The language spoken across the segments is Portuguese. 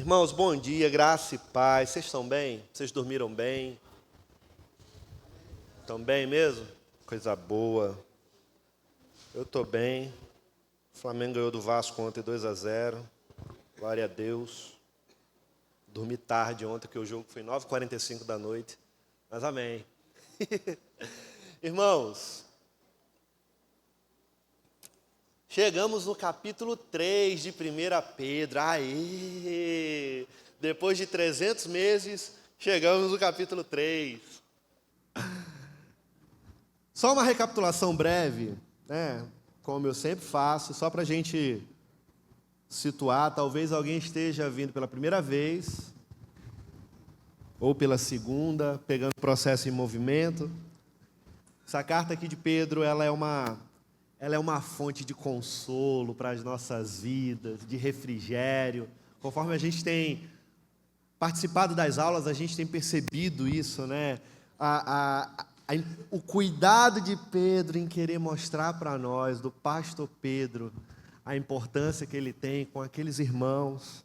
Irmãos, bom dia, graça e paz. Vocês estão bem? Vocês dormiram bem? Estão bem mesmo? Coisa boa. Eu estou bem. O Flamengo ganhou do Vasco ontem 2-0. Glória a Deus. Dormi tarde ontem, que o jogo foi 9h45 da noite. Mas amém. Irmãos, chegamos no capítulo 3 de 1 Pedro. Aê! Depois de 300 meses, chegamos no capítulo 3. Só uma recapitulação breve, né? Como eu sempre faço, só para a gente situar. Talvez alguém esteja vindo pela primeira vez, ou pela segunda, pegando o processo em movimento. Essa carta aqui de Pedro, ela é uma fonte de consolo para as nossas vidas, de refrigério. Conforme a gente tem participado das aulas, a gente tem percebido isso, né? O cuidado de Pedro em querer mostrar para nós, do pastor Pedro, a importância que ele tem com aqueles irmãos.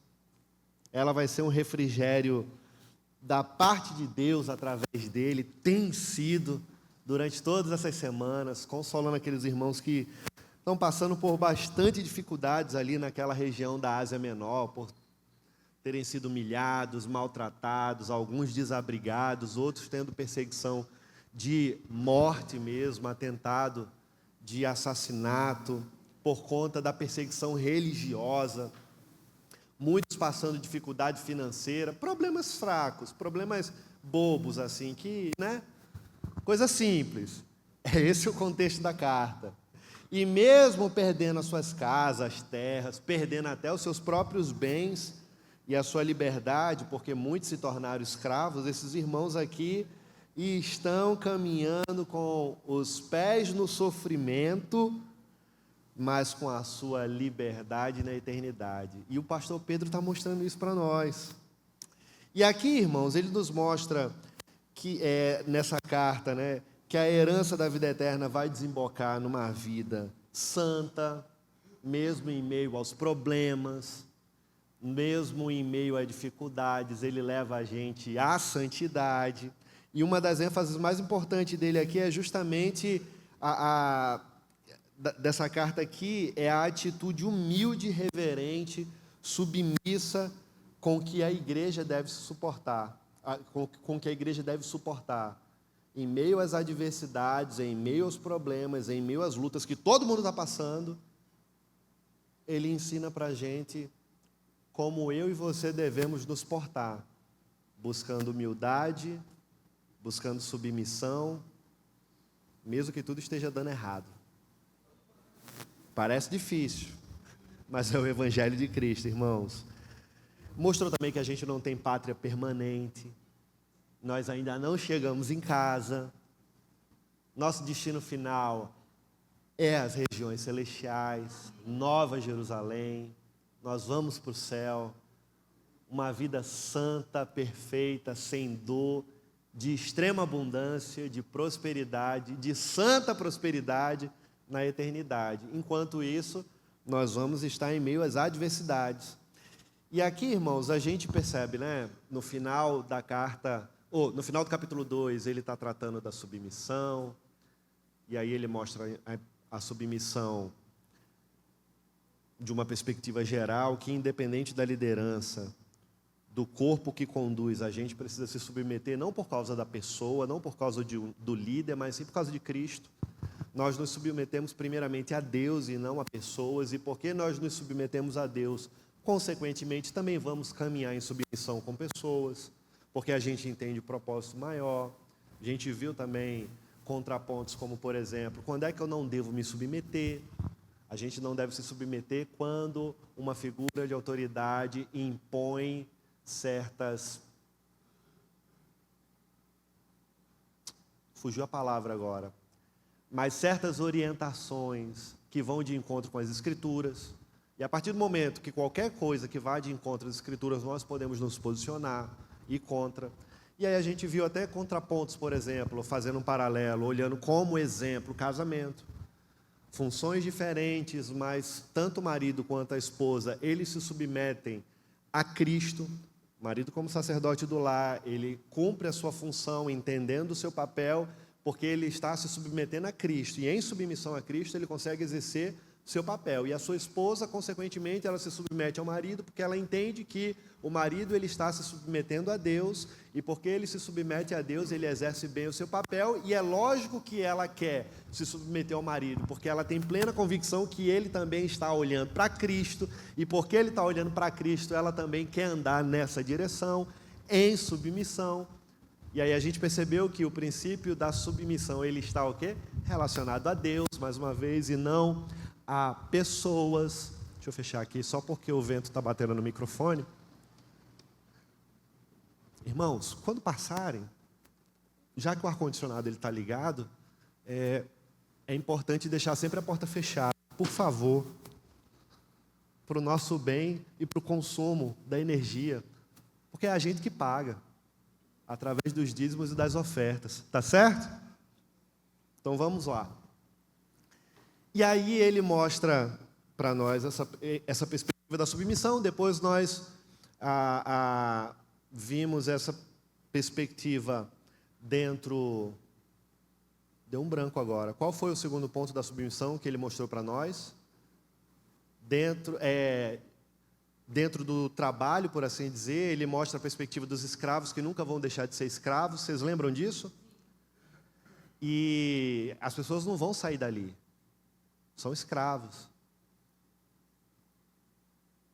Ela vai ser um refrigério da parte de Deus através dele, tem sido durante todas essas semanas, consolando aqueles irmãos que estão passando por bastante dificuldades ali naquela região da Ásia Menor, por terem sido humilhados, maltratados, alguns desabrigados, outros tendo perseguição de morte mesmo, atentado de assassinato, por conta da perseguição religiosa, muitos passando dificuldade financeira, problemas fracos, problemas bobos assim, que, né? Coisa simples. É esse o contexto da carta. E mesmo perdendo as suas casas, as terras, perdendo até os seus próprios bens e a sua liberdade, porque muitos se tornaram escravos, esses irmãos aqui estão caminhando com os pés no sofrimento, mas com a sua liberdade na eternidade. E o pastor Pedro está mostrando isso para nós. E aqui, irmãos, ele nos mostra que nessa carta, né, que a herança da vida eterna vai desembocar numa vida santa, mesmo em meio aos problemas, mesmo em meio a dificuldades, ele leva a gente à santidade. E uma das ênfases mais importantes dele aqui é justamente dessa carta aqui, é a atitude humilde, reverente, submissa com que a igreja deve se suportar. Com que a igreja deve suportar em meio às adversidades, em meio aos problemas, em meio às lutas que todo mundo está passando. Ele ensina para a gente como eu e você devemos nos portar, buscando humildade, buscando submissão, mesmo que tudo esteja dando errado. Parece difícil, mas é o Evangelho de Cristo, irmãos. Mostrou também que a gente não tem pátria permanente, nós ainda não chegamos em casa, nosso destino final é as regiões celestiais, Nova Jerusalém, nós vamos para o céu, uma vida santa, perfeita, sem dor, de extrema abundância, de prosperidade, de santa prosperidade na eternidade. Enquanto isso, nós vamos estar em meio às adversidades. E aqui, irmãos, a gente percebe, né, no final da carta, no final do capítulo 2, ele está tratando da submissão, e aí ele mostra a submissão de uma perspectiva geral, que independente da liderança, do corpo que conduz, a gente precisa se submeter não por causa da pessoa, não por causa do líder, mas sim por causa de Cristo. Nós nos submetemos primeiramente a Deus e não a pessoas, e porque nós nos submetemos a Deus, consequentemente, também vamos caminhar em submissão com pessoas, porque a gente entende o propósito maior. A gente viu também contrapontos como, por exemplo, quando é que eu não devo me submeter? A gente não deve se submeter quando uma figura de autoridade impõe certas... Fugiu a palavra agora. Mas certas orientações que vão de encontro com as Escrituras. E a partir do momento que qualquer coisa que vá de encontro às Escrituras, nós podemos nos posicionar e contra. E aí a gente viu até contrapontos, por exemplo, fazendo um paralelo, olhando como exemplo o casamento. Funções diferentes, mas tanto o marido quanto a esposa, eles se submetem a Cristo. O marido, como sacerdote do lar, ele cumpre a sua função, entendendo o seu papel, porque ele está se submetendo a Cristo. E em submissão a Cristo, ele consegue exercer o seu papel. E a sua esposa, consequentemente, ela se submete ao marido, porque ela entende que o marido ele está se submetendo a Deus, e porque ele se submete a Deus, ele exerce bem o seu papel, e é lógico que ela quer se submeter ao marido, porque ela tem plena convicção que ele também está olhando para Cristo, e porque ele está olhando para Cristo, ela também quer andar nessa direção, em submissão. E aí a gente percebeu que o princípio da submissão, ele está o quê? Relacionado a Deus, mais uma vez, e não a pessoas. Deixa eu fechar aqui, só porque o vento está batendo no microfone. Irmãos, quando passarem, já que o ar-condicionado está ligado, é importante deixar sempre a porta fechada, por favor, para o nosso bem e para o consumo da energia, porque é a gente que paga, através dos dízimos e das ofertas, tá certo? Então vamos lá. E aí ele mostra para nós essa perspectiva da submissão, depois nós vimos essa perspectiva dentro... Deu um branco agora. Qual foi o segundo ponto da submissão que ele mostrou para nós? Dentro do trabalho, por assim dizer, ele mostra a perspectiva dos escravos que nunca vão deixar de ser escravos. Vocês lembram disso? E as pessoas não vão sair dali. São escravos.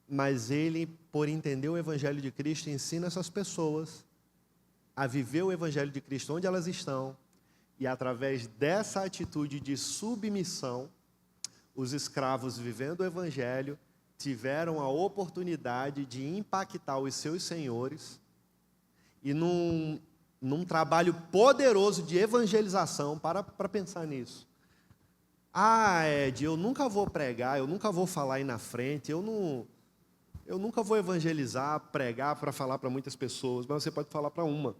Mas ele, por entender o Evangelho de Cristo, ensina essas pessoas a viver o Evangelho de Cristo onde elas estão, e através dessa atitude de submissão, os escravos vivendo o Evangelho tiveram a oportunidade de impactar os seus senhores, e num trabalho poderoso de evangelização, para pensar nisso. Ed, eu nunca vou pregar, eu nunca vou falar aí na frente, eu nunca vou evangelizar, pregar para falar para muitas pessoas, mas você pode falar para uma.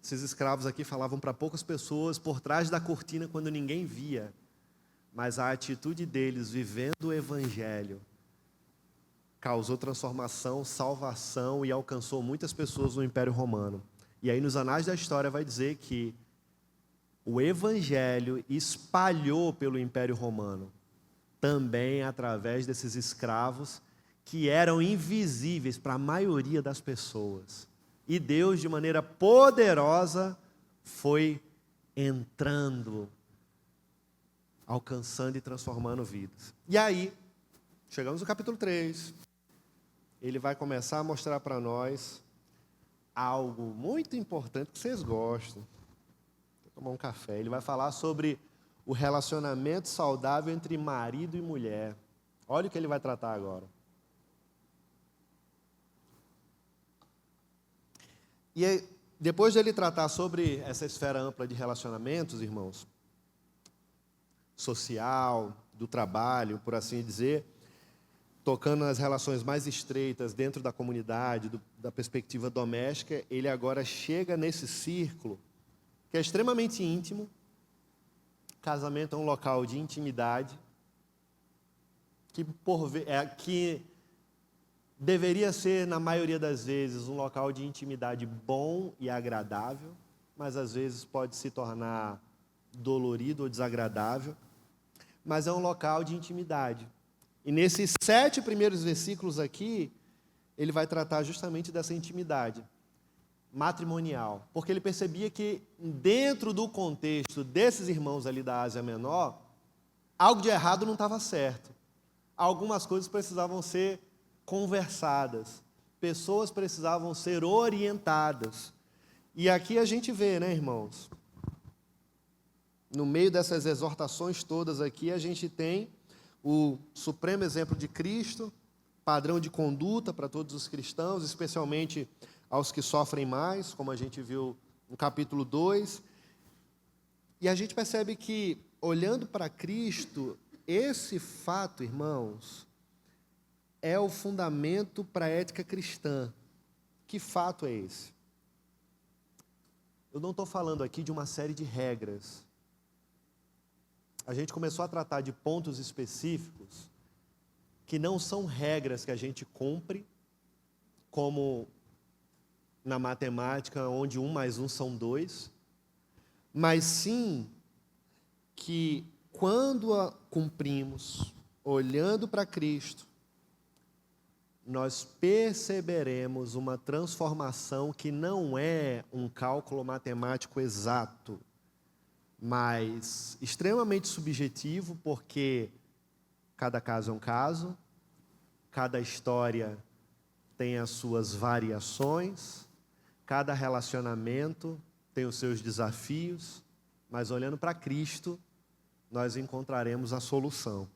Esses escravos aqui falavam para poucas pessoas, por trás da cortina, quando ninguém via. Mas a atitude deles, vivendo o Evangelho, causou transformação, salvação e alcançou muitas pessoas no Império Romano. E aí, nos anais da história, vai dizer que o Evangelho espalhou pelo Império Romano, também através desses escravos que eram invisíveis para a maioria das pessoas. E Deus, de maneira poderosa, foi entrando, alcançando e transformando vidas. E aí, chegamos no capítulo 3, ele vai começar a mostrar para nós algo muito importante que vocês gostam. Vou tomar um café. Ele vai falar sobre o relacionamento saudável entre marido e mulher. Olha o que ele vai tratar agora. E aí, depois de ele tratar sobre essa esfera ampla de relacionamentos, irmãos, social, do trabalho, por assim dizer, tocando nas relações mais estreitas dentro da comunidade, da perspectiva doméstica, ele agora chega nesse círculo que é extremamente íntimo. Casamento é um local de intimidade, que deveria ser, na maioria das vezes, um local de intimidade bom e agradável, mas às vezes pode se tornar dolorido ou desagradável, mas é um local de intimidade. E nesses 7 primeiros versículos aqui, ele vai tratar justamente dessa intimidade matrimonial, porque ele percebia que dentro do contexto desses irmãos ali da Ásia Menor, algo de errado não estava certo. Algumas coisas precisavam ser conversadas, pessoas precisavam ser orientadas. E aqui a gente vê, né, irmãos? No meio dessas exortações todas aqui, a gente tem o supremo exemplo de Cristo, padrão de conduta para todos os cristãos, especialmente aos que sofrem mais, como a gente viu no capítulo 2. E a gente percebe que, olhando para Cristo, esse fato, irmãos, é o fundamento para a ética cristã. Que fato é esse? Eu não estou falando aqui de uma série de regras. A gente começou a tratar de pontos específicos que não são regras que a gente cumpre, como na matemática, onde 1 mais 1 são 2, mas sim que quando a cumprimos, olhando para Cristo, nós perceberemos uma transformação que não é um cálculo matemático exato, mas extremamente subjetivo, porque cada caso é um caso, cada história tem as suas variações, cada relacionamento tem os seus desafios, mas olhando para Cristo, nós encontraremos a solução.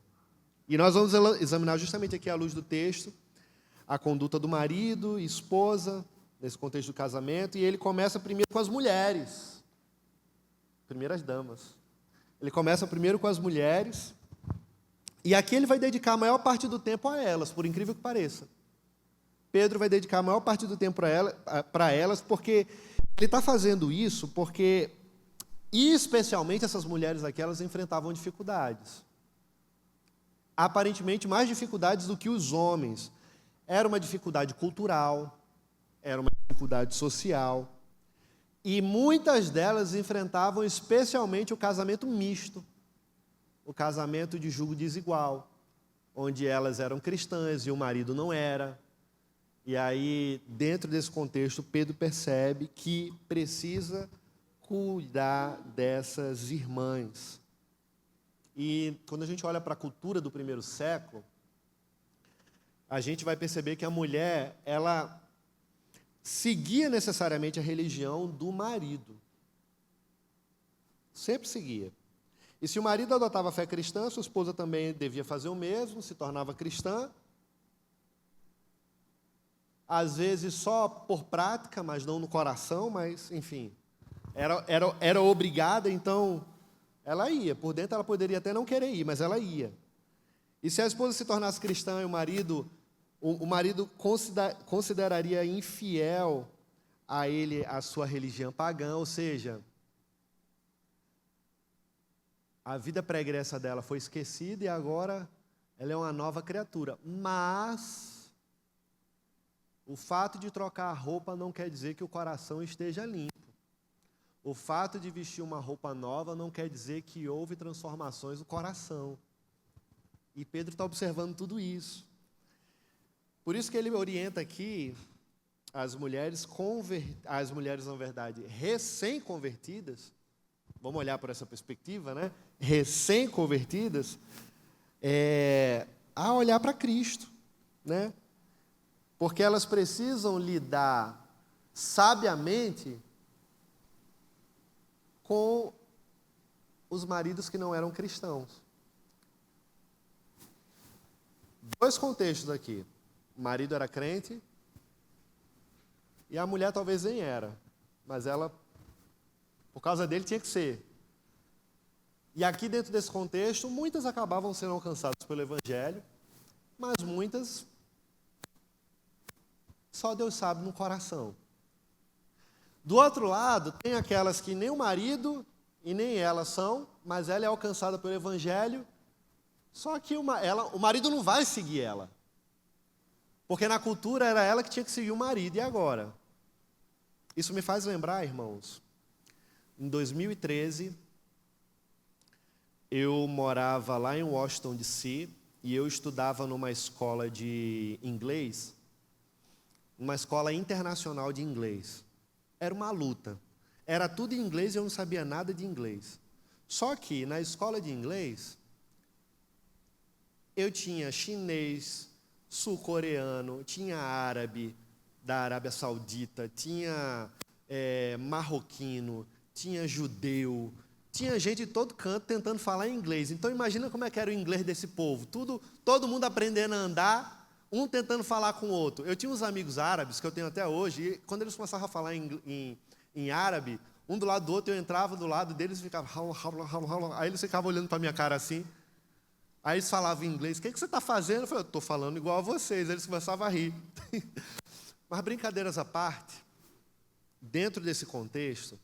E nós vamos examinar justamente aqui à luz do texto, a conduta do marido e esposa, nesse contexto do casamento, e ele começa primeiro com as mulheres, primeiras damas. Ele começa primeiro com as mulheres, e aqui ele vai dedicar a maior parte do tempo a elas, por incrível que pareça. Pedro vai dedicar a maior parte do tempo para elas, porque ele está fazendo isso porque, e especialmente essas mulheres aqui, elas enfrentavam dificuldades. Aparentemente mais dificuldades do que os homens. Era uma dificuldade cultural, era uma dificuldade social, e muitas delas enfrentavam especialmente o casamento misto, o casamento de julgo desigual, onde elas eram cristãs e o marido não era. E aí, dentro desse contexto, Pedro percebe que precisa cuidar dessas irmãs. E quando a gente olha para a cultura do primeiro século, a gente vai perceber que a mulher, ela seguia necessariamente a religião do marido. Sempre seguia. E se o marido adotava a fé cristã, sua esposa também devia fazer o mesmo, se tornava cristã. Às vezes só por prática, mas não no coração, mas, enfim, era obrigada, então ela ia. Por dentro ela poderia até não querer ir, mas ela ia. E se a esposa se tornasse cristã e o marido consideraria infiel a ele a sua religião pagã, ou seja, a vida pregressa dela foi esquecida e agora ela é uma nova criatura. Mas o fato de trocar a roupa não quer dizer que o coração esteja limpo. O fato de vestir uma roupa nova não quer dizer que houve transformações no coração. E Pedro está observando tudo isso. Por isso que ele orienta aqui as mulheres, na verdade, recém-convertidas, vamos olhar por essa perspectiva, né? Recém-convertidas, a olhar para Cristo, né? Porque elas precisam lidar sabiamente com os maridos que não eram cristãos. 2 contextos aqui. O marido era crente e a mulher talvez nem era, mas ela, por causa dele, tinha que ser. E aqui dentro desse contexto, muitas acabavam sendo alcançadas pelo Evangelho, mas muitas só Deus sabe no coração. Do outro lado, tem aquelas que nem o marido e nem ela são, mas ela é alcançada pelo Evangelho, só que o marido não vai seguir ela. Porque na cultura era ela que tinha que seguir o marido, e agora? Isso me faz lembrar, irmãos, em 2013, eu morava lá em Washington, D.C., e eu estudava numa escola de inglês, uma escola internacional de inglês. Era uma luta. Era tudo em inglês e eu não sabia nada de inglês. Só que na escola de inglês, eu tinha chinês, sul-coreano, tinha árabe da Arábia Saudita, tinha marroquino, tinha judeu, tinha gente de todo canto tentando falar inglês. Então imagina como é que era o inglês desse povo. Todo mundo aprendendo a andar, um tentando falar com o outro. Eu tinha uns amigos árabes, que eu tenho até hoje, e quando eles começavam a falar em árabe, um do lado do outro, eu entrava do lado deles e ficava... Aí eles ficavam olhando para a minha cara assim. Aí eles falavam em inglês, o que você está fazendo? Eu falei, eu estou falando igual a vocês. Aí eles começavam a rir. Mas brincadeiras à parte, dentro desse contexto,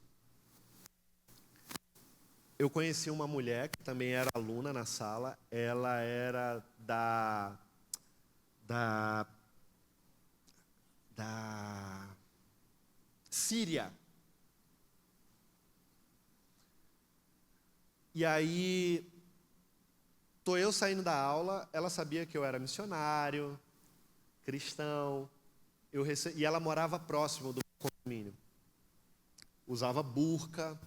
eu conheci uma mulher que também era aluna na sala. Ela era da da Síria. E aí, tô eu saindo da aula, ela sabia que eu era missionário, cristão, e ela morava próximo do condomínio. Usava burca.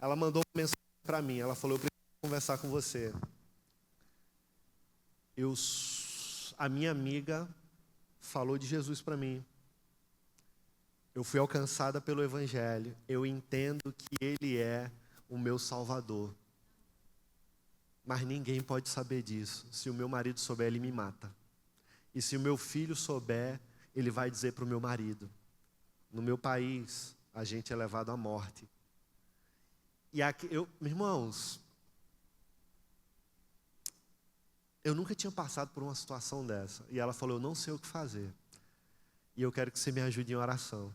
Ela mandou uma mensagem para mim, ela falou: eu preciso conversar com você. A minha amiga falou de Jesus para mim. Eu fui alcançada pelo Evangelho. Eu entendo que Ele é o meu Salvador. Mas ninguém pode saber disso. Se o meu marido souber, ele me mata. E se o meu filho souber, ele vai dizer para o meu marido: no meu país, a gente é levado à morte. E aqui, irmãos, eu nunca tinha passado por uma situação dessa. E ela falou: eu não sei o que fazer. E eu quero que você me ajude em oração.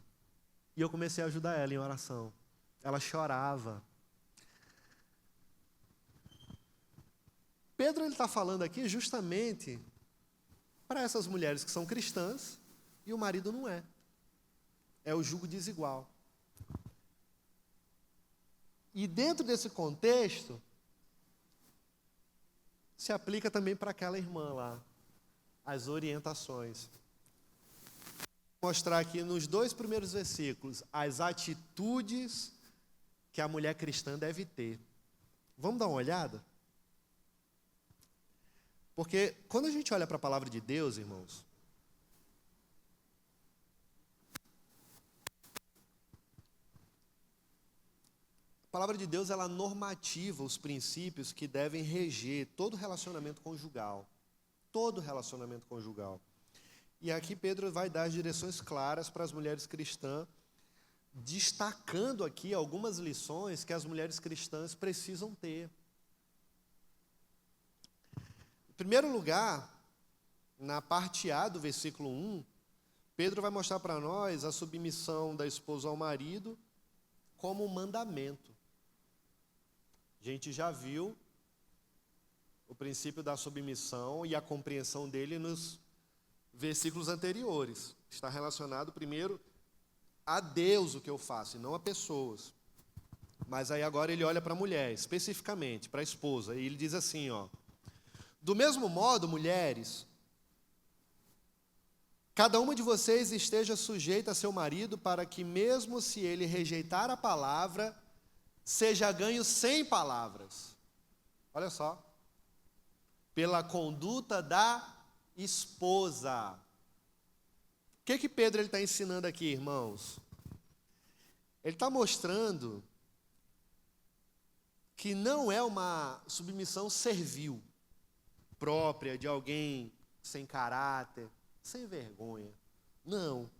E eu comecei a ajudar ela em oração. Ela chorava. Pedro está falando aqui justamente para essas mulheres que são cristãs e o marido não é. É o jugo desigual. E dentro desse contexto, se aplica também para aquela irmã lá, as orientações. Vou mostrar aqui nos 2 primeiros versículos as atitudes que a mulher cristã deve ter. Vamos dar uma olhada? Porque quando a gente olha para a palavra de Deus, irmãos, a palavra de Deus, ela normativa os princípios que devem reger todo relacionamento conjugal. Todo relacionamento conjugal. E aqui Pedro vai dar as direções claras para as mulheres cristãs, destacando aqui algumas lições que as mulheres cristãs precisam ter. Em primeiro lugar, na parte A do versículo 1, Pedro vai mostrar para nós a submissão da esposa ao marido como um mandamento. A gente já viu o princípio da submissão e a compreensão dele nos versículos anteriores. Está relacionado primeiro a Deus o que eu faço, e não a pessoas. Mas aí agora ele olha para a mulher, especificamente, para a esposa, e ele diz assim, ó: do mesmo modo, mulheres, cada uma de vocês esteja sujeita a seu marido, para que mesmo se ele rejeitar a palavra, seja ganho sem palavras. Olha só. Pela conduta da esposa. O que Pedro está ensinando aqui, irmãos? Ele está mostrando que não é uma submissão servil, própria de alguém sem caráter, sem vergonha. Não.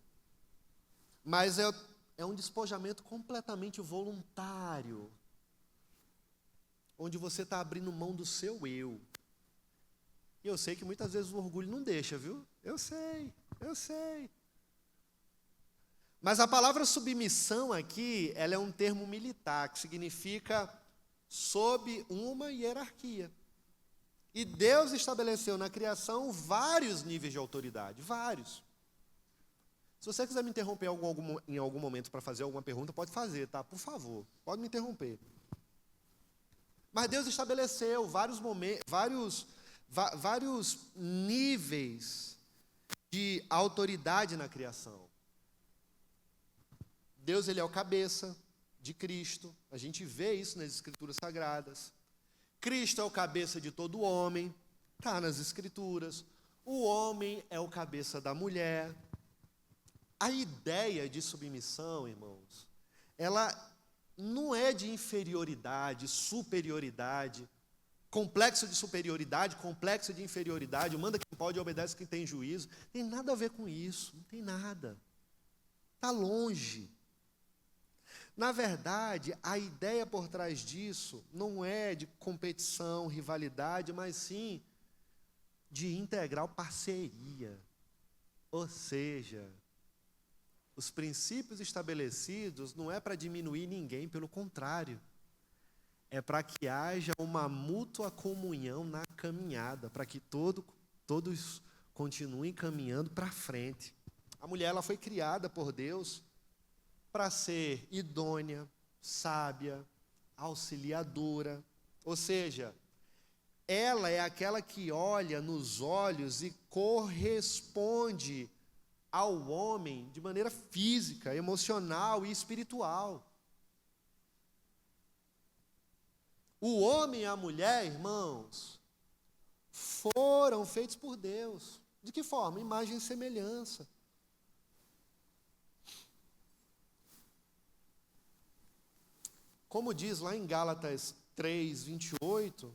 Mas é um despojamento completamente voluntário, onde você está abrindo mão do seu eu. E eu sei que muitas vezes o orgulho não deixa, viu? Eu sei. Mas a palavra submissão aqui, ela é um termo militar, que significa sob uma hierarquia. E Deus estabeleceu na criação vários níveis de autoridade, vários. Se você quiser me interromper em algum momento para fazer alguma pergunta, pode fazer, tá? Por favor, pode me interromper. Mas Deus estabeleceu vários níveis de autoridade na criação. Deus, ele é o cabeça de Cristo. A gente vê isso nas Escrituras Sagradas. Cristo é o cabeça de todo homem. Está nas Escrituras. O homem é o cabeça da mulher. A ideia de submissão, irmãos, ela não é de inferioridade, superioridade, complexo de superioridade, complexo de inferioridade, manda quem pode e obedece quem tem juízo. Tem nada a ver com isso, não tem nada. Está longe. Na verdade, a ideia por trás disso não é de competição, rivalidade, mas sim de integral parceria. Ou seja, os princípios estabelecidos não é para diminuir ninguém, pelo contrário. É para que haja uma mútua comunhão na caminhada, para que todos continuem caminhando para frente. A mulher, ela foi criada por Deus para ser idônea, sábia, auxiliadora. Ou seja, ela é aquela que olha nos olhos e corresponde ao homem de maneira física, emocional e espiritual. O homem e a mulher, irmãos, foram feitos por Deus. De que forma? Imagem e semelhança. Como diz lá em Gálatas 3:28,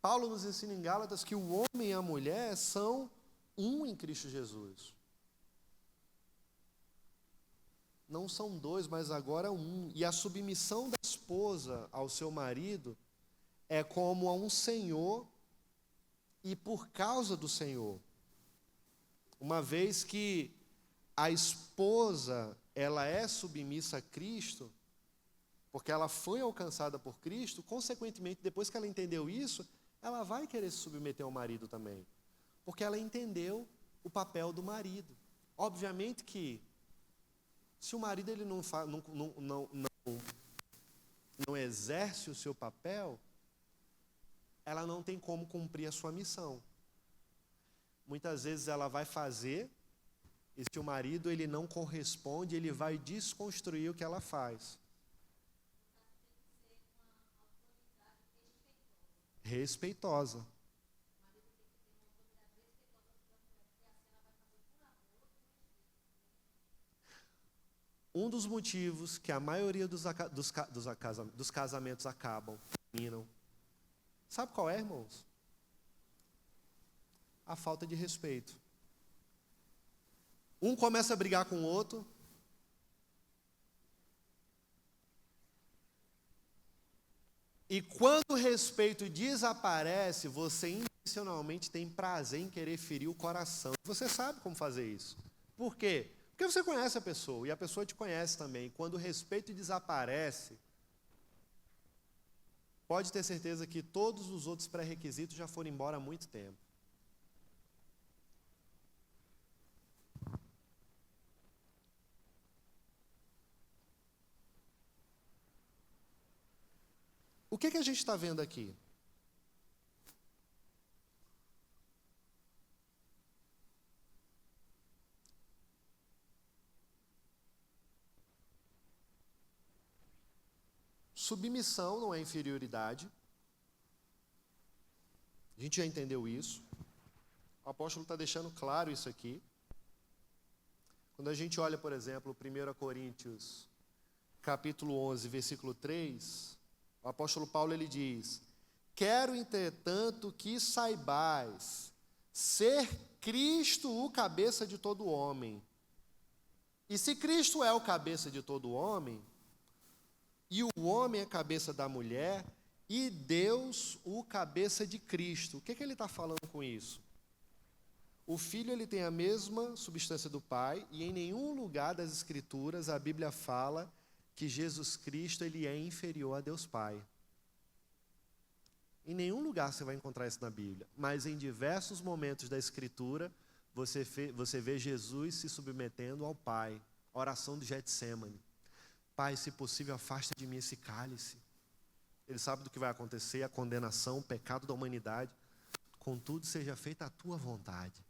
Paulo nos ensina em Gálatas que o homem e a mulher são um em Cristo Jesus. Não são dois, mas agora um. E a submissão da esposa ao seu marido é como a um senhor e por causa do Senhor. Uma vez que a esposa, ela é submissa a Cristo, porque ela foi alcançada por Cristo, consequentemente, depois que ela entendeu isso, ela vai querer se submeter ao marido também. Porque ela entendeu o papel do marido. Obviamente que, se o marido ele não exerce o seu papel, ela não tem como cumprir a sua missão. Muitas vezes ela vai fazer, e se o marido ele não corresponde, ele vai desconstruir o que ela faz. Respeitosa. Um dos motivos que a maioria dos casamentos acabam, terminam, sabe qual é, irmãos? A falta de respeito. Um começa a brigar com o outro, e quando o respeito desaparece, você intencionalmente tem prazer em querer ferir o coração. Você sabe como fazer isso. Por quê? Porque você conhece a pessoa, e a pessoa te conhece também. Quando o respeito desaparece, pode ter certeza que todos os outros pré-requisitos já foram embora há muito tempo. O que a gente está vendo aqui? Submissão não é inferioridade. A gente já entendeu isso. O apóstolo está deixando claro isso aqui. Quando a gente olha, por exemplo, 1 Coríntios, capítulo 11, versículo 3, o apóstolo Paulo ele diz: quero, entretanto, que saibais ser Cristo o cabeça de todo homem. E se Cristo é o cabeça de todo homem, e o homem é a cabeça da mulher, e Deus o cabeça de Cristo. O que ele está falando com isso? O Filho ele tem a mesma substância do Pai, e em nenhum lugar das Escrituras a Bíblia fala que Jesus Cristo ele é inferior a Deus Pai. Em nenhum lugar você vai encontrar isso na Bíblia, mas em diversos momentos da Escritura você vê Jesus se submetendo ao Pai. A oração do Getsêmani: Pai, se possível, afasta de mim esse cálice. Ele sabe do que vai acontecer, a condenação, o pecado da humanidade. Contudo, seja feita a tua vontade.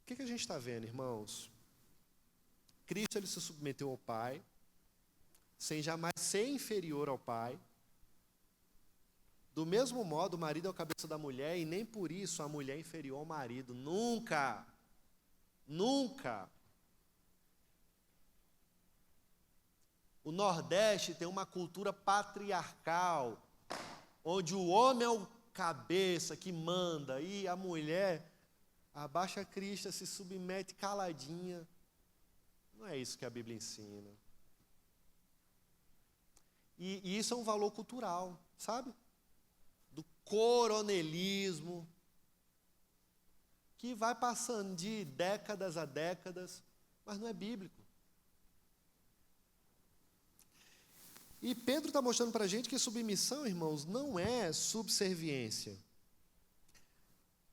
O que a gente está vendo, irmãos? Cristo ele se submeteu ao Pai, sem jamais ser inferior ao Pai. Do mesmo modo, o marido é o cabeça da mulher, e nem por isso a mulher é inferior ao marido. Nunca! Nunca! O Nordeste tem uma cultura patriarcal, onde o homem é o cabeça que manda, e a mulher abaixa a crista, se submete caladinha. Não é isso que a Bíblia ensina. E isso é um valor cultural, sabe? Do coronelismo, que vai passando de décadas a décadas, mas não é bíblico. E Pedro está mostrando para a gente que submissão, irmãos, não é subserviência.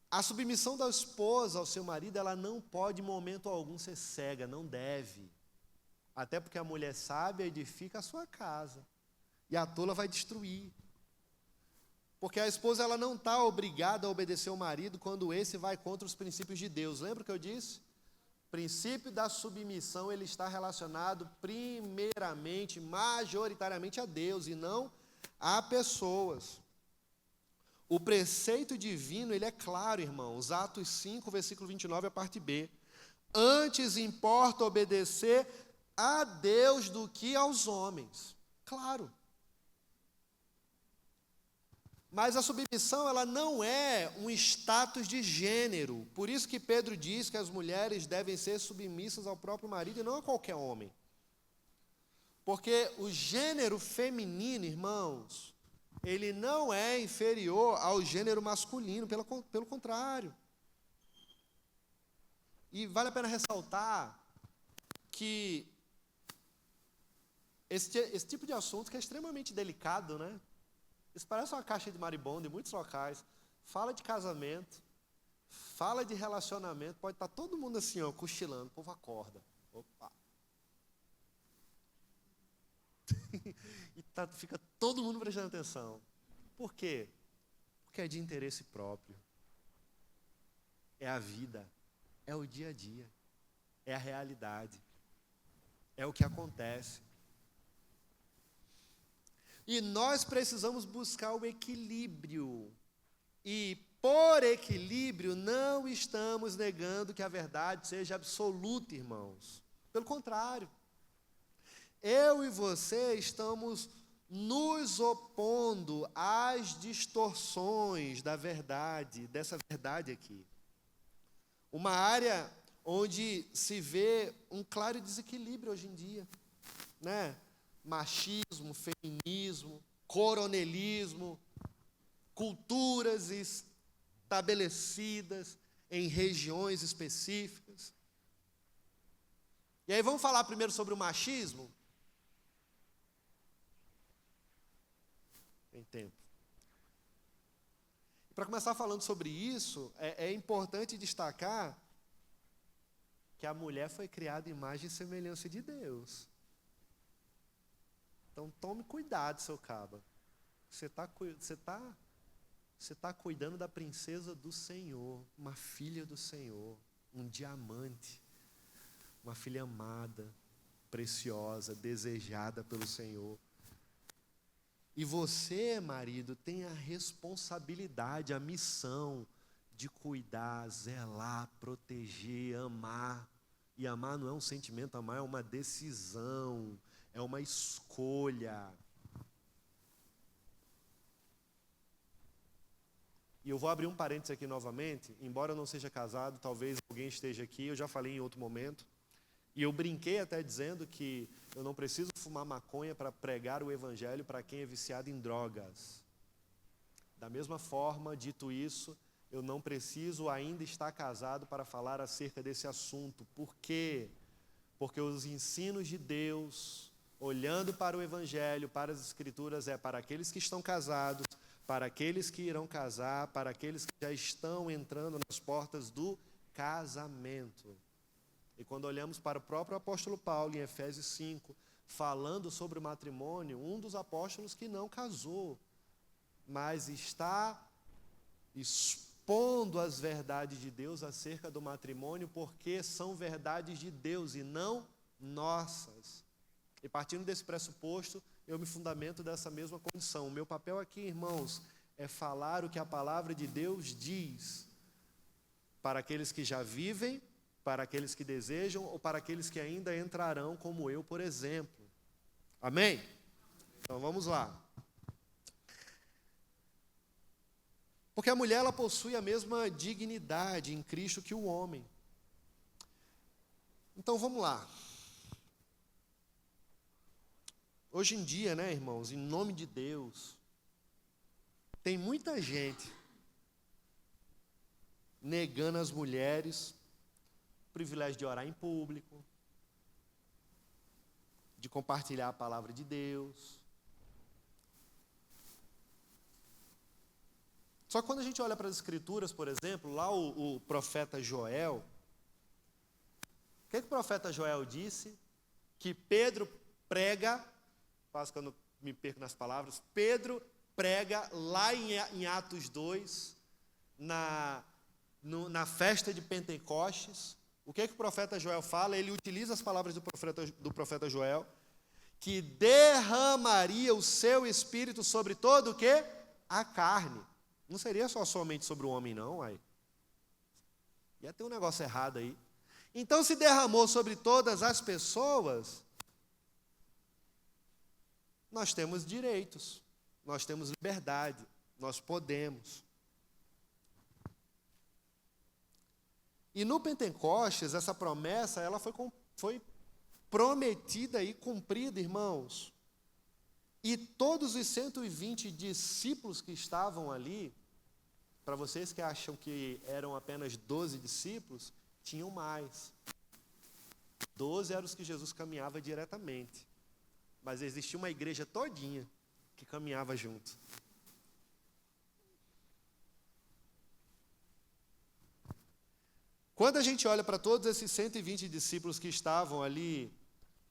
A submissão da esposa ao seu marido, ela não pode, em momento algum, ser cega, não deve. Até porque a mulher sábia edifica a sua casa, e a tola vai destruir. Porque a esposa, ela não está obrigada a obedecer ao marido quando esse vai contra os princípios de Deus. Lembra o que eu disse? O princípio da submissão, ele está relacionado primeiramente, majoritariamente a Deus e não a pessoas. O preceito divino, ele é claro, irmãos. Atos 5, versículo 29, a parte B. Antes importa obedecer a Deus do que aos homens. Claro. Mas a submissão, ela não é um status de gênero. Por isso que Pedro diz que as mulheres devem ser submissas ao próprio marido e não a qualquer homem. Porque o gênero feminino, irmãos, ele não é inferior ao gênero masculino, pelo contrário. E vale a pena ressaltar que esse tipo de assunto que é extremamente delicado, né? Isso parece uma caixa de marimbondo em muitos locais. Fala de casamento, fala de relacionamento, pode estar todo mundo assim, ó, cochilando, o povo acorda. Opa! E fica todo mundo prestando atenção. Por quê? Porque é de interesse próprio. É a vida, é o dia a dia, é a realidade, é o que acontece. E nós precisamos buscar o equilíbrio. E por equilíbrio, não estamos negando que a verdade seja absoluta, irmãos. Pelo contrário. Eu e você estamos nos opondo às distorções da verdade, dessa verdade aqui. Uma área onde se vê um claro desequilíbrio hoje em dia, né? Machismo, feminismo, coronelismo, culturas estabelecidas em regiões específicas. E aí vamos falar primeiro sobre o machismo? Tem tempo. Para começar falando sobre isso, é importante destacar que a mulher foi criada à imagem e semelhança de Deus. Então tome cuidado, seu caba. Você está cuidando da princesa do Senhor, uma filha do Senhor, um diamante, uma filha amada, preciosa, desejada pelo Senhor. E você, marido, tem a responsabilidade, a missão de cuidar, zelar, proteger, amar. E amar não é um sentimento, amar é uma decisão, é uma escolha. E eu vou abrir um parênteses aqui novamente, embora eu não seja casado, talvez alguém esteja aqui, eu já falei em outro momento, e eu brinquei até dizendo que eu não preciso fumar maconha para pregar o evangelho para quem é viciado em drogas. Da mesma forma, dito isso, eu não preciso ainda estar casado para falar acerca desse assunto. Por quê? Porque os ensinos de Deus, olhando para o evangelho, para as escrituras, é para aqueles que estão casados, para aqueles que irão casar, para aqueles que já estão entrando nas portas do casamento. E quando olhamos para o próprio apóstolo Paulo, em Efésios 5, falando sobre o matrimônio, um dos apóstolos que não casou, mas está expondo as verdades de Deus acerca do matrimônio, porque são verdades de Deus e não nossas. E partindo desse pressuposto, eu me fundamento dessa mesma condição. O meu papel aqui, irmãos, é falar o que a palavra de Deus diz para aqueles que já vivem, para aqueles que desejam ou para aqueles que ainda entrarão, como eu, por exemplo. Amém? Então vamos lá. Porque a mulher, ela possui a mesma dignidade em Cristo que o homem. Então vamos lá. Hoje em dia, né, irmãos, em nome de Deus, tem muita gente negando às mulheres o privilégio de orar em público, de compartilhar a palavra de Deus, Só que quando a gente olha para as Escrituras, por exemplo, lá o profeta Joel, o que o profeta Joel disse? Que Pedro prega, quase que eu não me perco nas palavras, Pedro prega lá em Atos 2, na festa de Pentecostes. O que o profeta Joel fala? Ele utiliza as palavras do profeta Joel, que derramaria o seu espírito sobre todo o quê? A carne. Não seria somente sobre o homem, não, aí. Ia ter um negócio errado aí. Então, se derramou sobre todas as pessoas, nós temos direitos, nós temos liberdade, nós podemos. E no Pentecostes, essa promessa, ela foi prometida e cumprida, irmãos. E todos os 120 discípulos que estavam ali, para vocês que acham que eram apenas 12 discípulos, tinham mais. 12 eram os que Jesus caminhava diretamente. Mas existia uma igreja todinha que caminhava junto. Quando a gente olha para todos esses 120 discípulos que estavam ali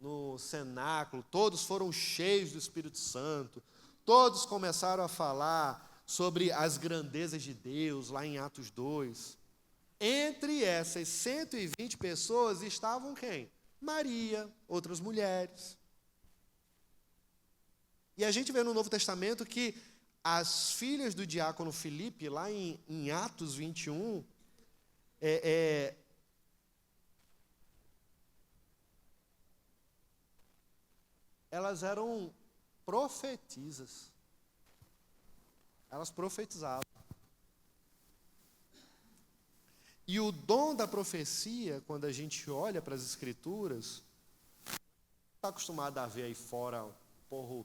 no cenáculo, todos foram cheios do Espírito Santo, todos começaram a falar sobre as grandezas de Deus, lá em Atos 2. Entre essas 120 pessoas estavam quem? Maria, outras mulheres. E a gente vê no Novo Testamento que as filhas do diácono Filipe, lá em Atos 21, elas eram profetisas. Elas profetizavam. E o dom da profecia, quando a gente olha para as Escrituras, está acostumado a ver aí fora, porro,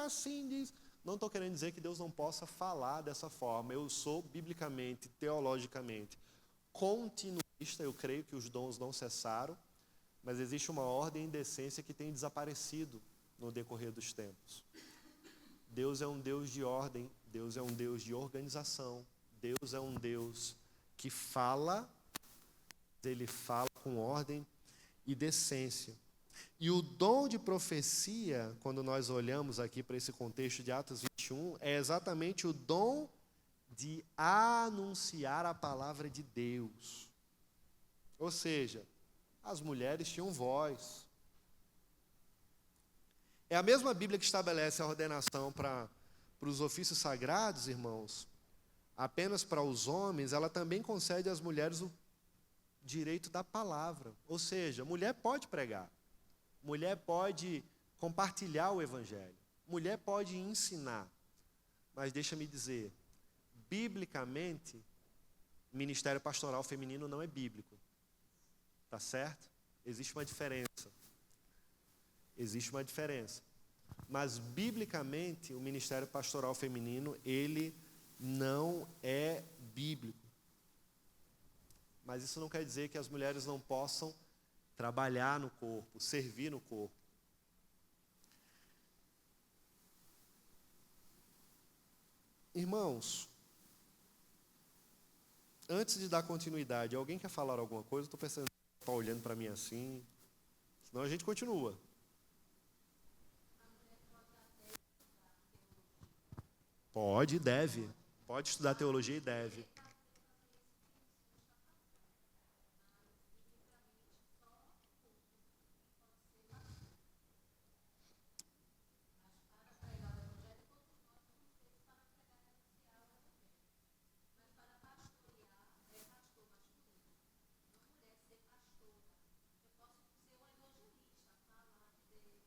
assim diz. Não estou querendo dizer que Deus não possa falar dessa forma. Eu sou, biblicamente, teologicamente, continuista. Eu creio que os dons não cessaram, mas existe uma ordem e decência que tem desaparecido no decorrer dos tempos. Deus é um Deus de ordem, Deus é um Deus de organização, Deus é um Deus que fala, Ele fala com ordem e decência. E o dom de profecia, quando nós olhamos aqui para esse contexto de Atos 21, é exatamente o dom de anunciar a palavra de Deus. Ou seja, as mulheres tinham voz. É a mesma Bíblia que estabelece a ordenação para os ofícios sagrados, irmãos, apenas para os homens, ela também concede às mulheres o direito da palavra. Ou seja, mulher pode pregar, mulher pode compartilhar o evangelho, mulher pode ensinar. Mas deixa-me dizer, biblicamente, ministério pastoral feminino não é bíblico. Tá certo? Existe uma diferença. Existe uma diferença. Mas, biblicamente, o ministério pastoral feminino, ele não é bíblico. Mas isso não quer dizer que as mulheres não possam trabalhar no corpo, servir no corpo. Irmãos, antes de dar continuidade, alguém quer falar alguma coisa? Estou pensando, está olhando para mim assim, senão a gente continua. Pode e deve. Pode estudar teologia e deve.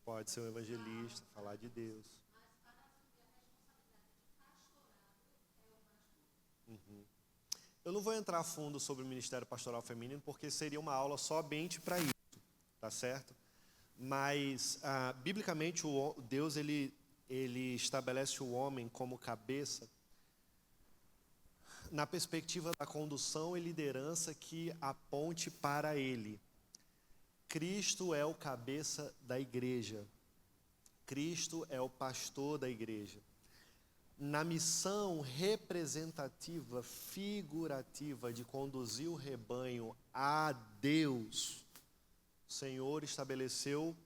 Pode ser um evangelista, falar de Deus. Uhum. Eu não vou entrar a fundo sobre o ministério pastoral feminino, porque seria uma aula somente para isso, tá certo? Mas, biblicamente, Deus ele estabelece o homem como cabeça na perspectiva da condução e liderança que aponte para ele. Cristo é o cabeça da igreja. Cristo é o pastor da igreja. na missão representativa, figurativa de conduzir o rebanho a Deus, o Senhor estabeleceu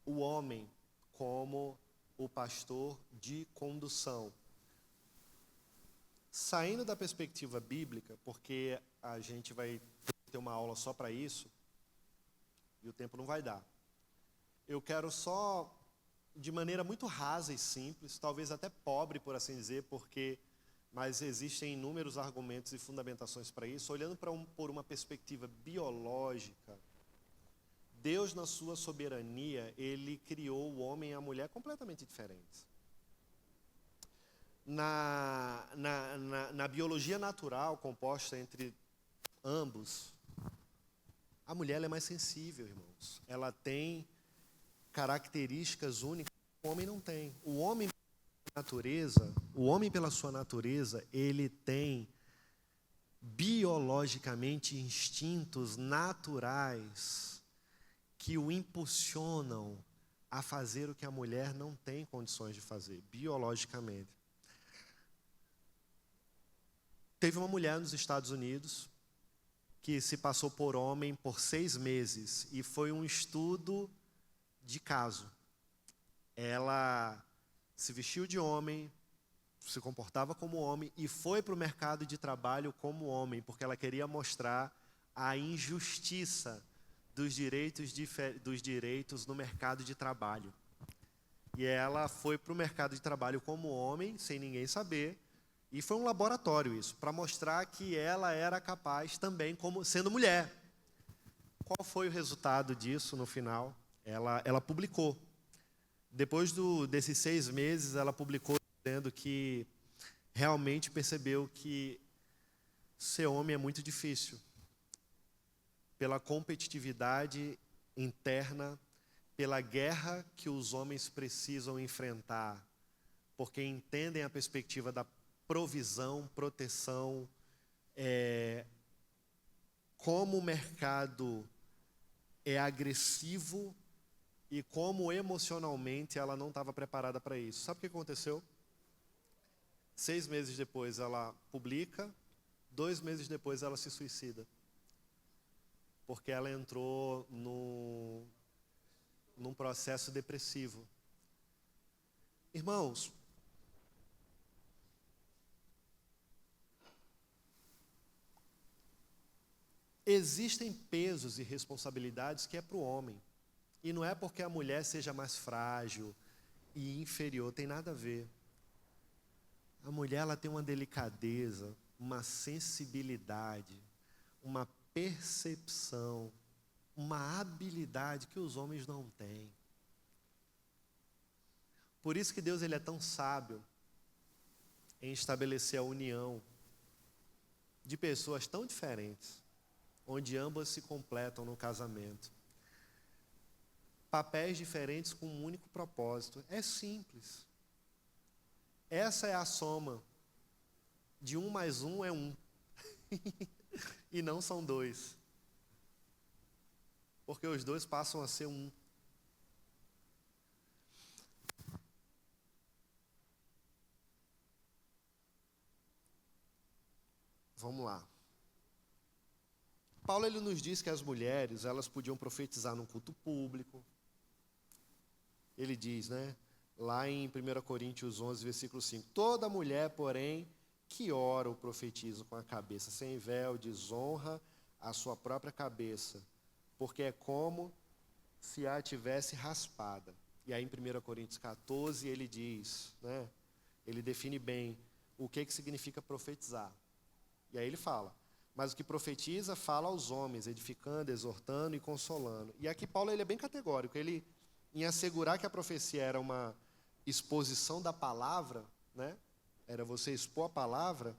o homem como o pastor de condução. Saindo da perspectiva bíblica, porque a gente vai ter uma aula só para isso, e o tempo não vai dar. Eu quero só, de maneira muito rasa e simples, talvez até pobre, por assim dizer, mas existem inúmeros argumentos e fundamentações para isso, olhando por uma perspectiva biológica. Deus, na sua soberania, Ele criou o homem e a mulher completamente diferentes. Na biologia natural, composta entre ambos, a mulher ela é mais sensível, irmãos. Ela tem características únicas que o homem não tem. O homem pela sua natureza, ele tem biologicamente instintos naturais que o impulsionam a fazer o que a mulher não tem condições de fazer, biologicamente. Teve uma mulher nos Estados Unidos que se passou por homem por 6 meses, e foi um estudo de caso. Ela se vestiu de homem, se comportava como homem e foi para o mercado de trabalho como homem, porque ela queria mostrar a injustiça dos direitos no mercado de trabalho. E ela foi para o mercado de trabalho como homem, sem ninguém saber, e foi um laboratório isso, para mostrar que ela era capaz também, como sendo mulher. Qual foi o resultado disso no final? Ela publicou. Depois desses 6 meses, ela publicou dizendo que realmente percebeu que ser homem é muito difícil. Pela competitividade interna, pela guerra que os homens precisam enfrentar, porque entendem a perspectiva da provisão, proteção, como o mercado é agressivo e como emocionalmente ela não estava preparada para isso. Sabe o que aconteceu? 6 meses depois ela publica, 2 meses depois ela se suicida. Porque ela entrou num processo depressivo. Irmãos, existem pesos e responsabilidades que é para o homem. E não é porque a mulher seja mais frágil e inferior, tem nada a ver. A mulher ela tem uma delicadeza, uma sensibilidade, uma percepção, uma habilidade que os homens não têm. Por isso que Deus ele é tão sábio em estabelecer a união de pessoas tão diferentes, onde ambas se completam no casamento. Papéis diferentes com um único propósito. É simples. Essa é a soma de 1 mais 1 é 1. E não são 2. Porque os 2 passam a ser 1. Vamos lá. Paulo ele nos diz que as mulheres, elas podiam profetizar num culto público. Ele diz, né, lá em 1 Coríntios 11, versículo 5, toda mulher, porém, que ora ou profetiza com a cabeça sem véu, desonra a sua própria cabeça, porque é como se a tivesse raspada. E aí em 1 Coríntios 14 ele diz, né, ele define bem o que significa profetizar. E aí ele fala, mas o que profetiza fala aos homens, edificando, exortando e consolando. E aqui Paulo ele é bem categórico, ele em assegurar que a profecia era uma exposição da palavra, né? Era você expor a palavra.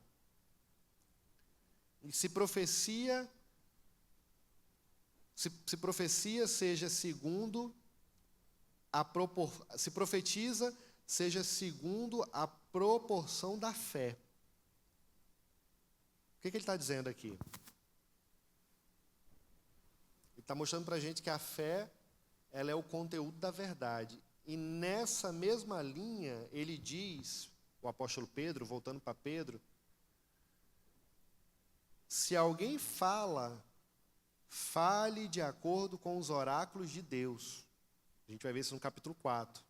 E se profecia seja segundo se profetiza seja segundo a proporção da fé. O que ele está dizendo aqui? Ele está mostrando para a gente que a fé ela é o conteúdo da verdade. E nessa mesma linha, ele diz o apóstolo Pedro, voltando para Pedro, se alguém fale de acordo com os oráculos de Deus. A gente vai ver isso no capítulo 4.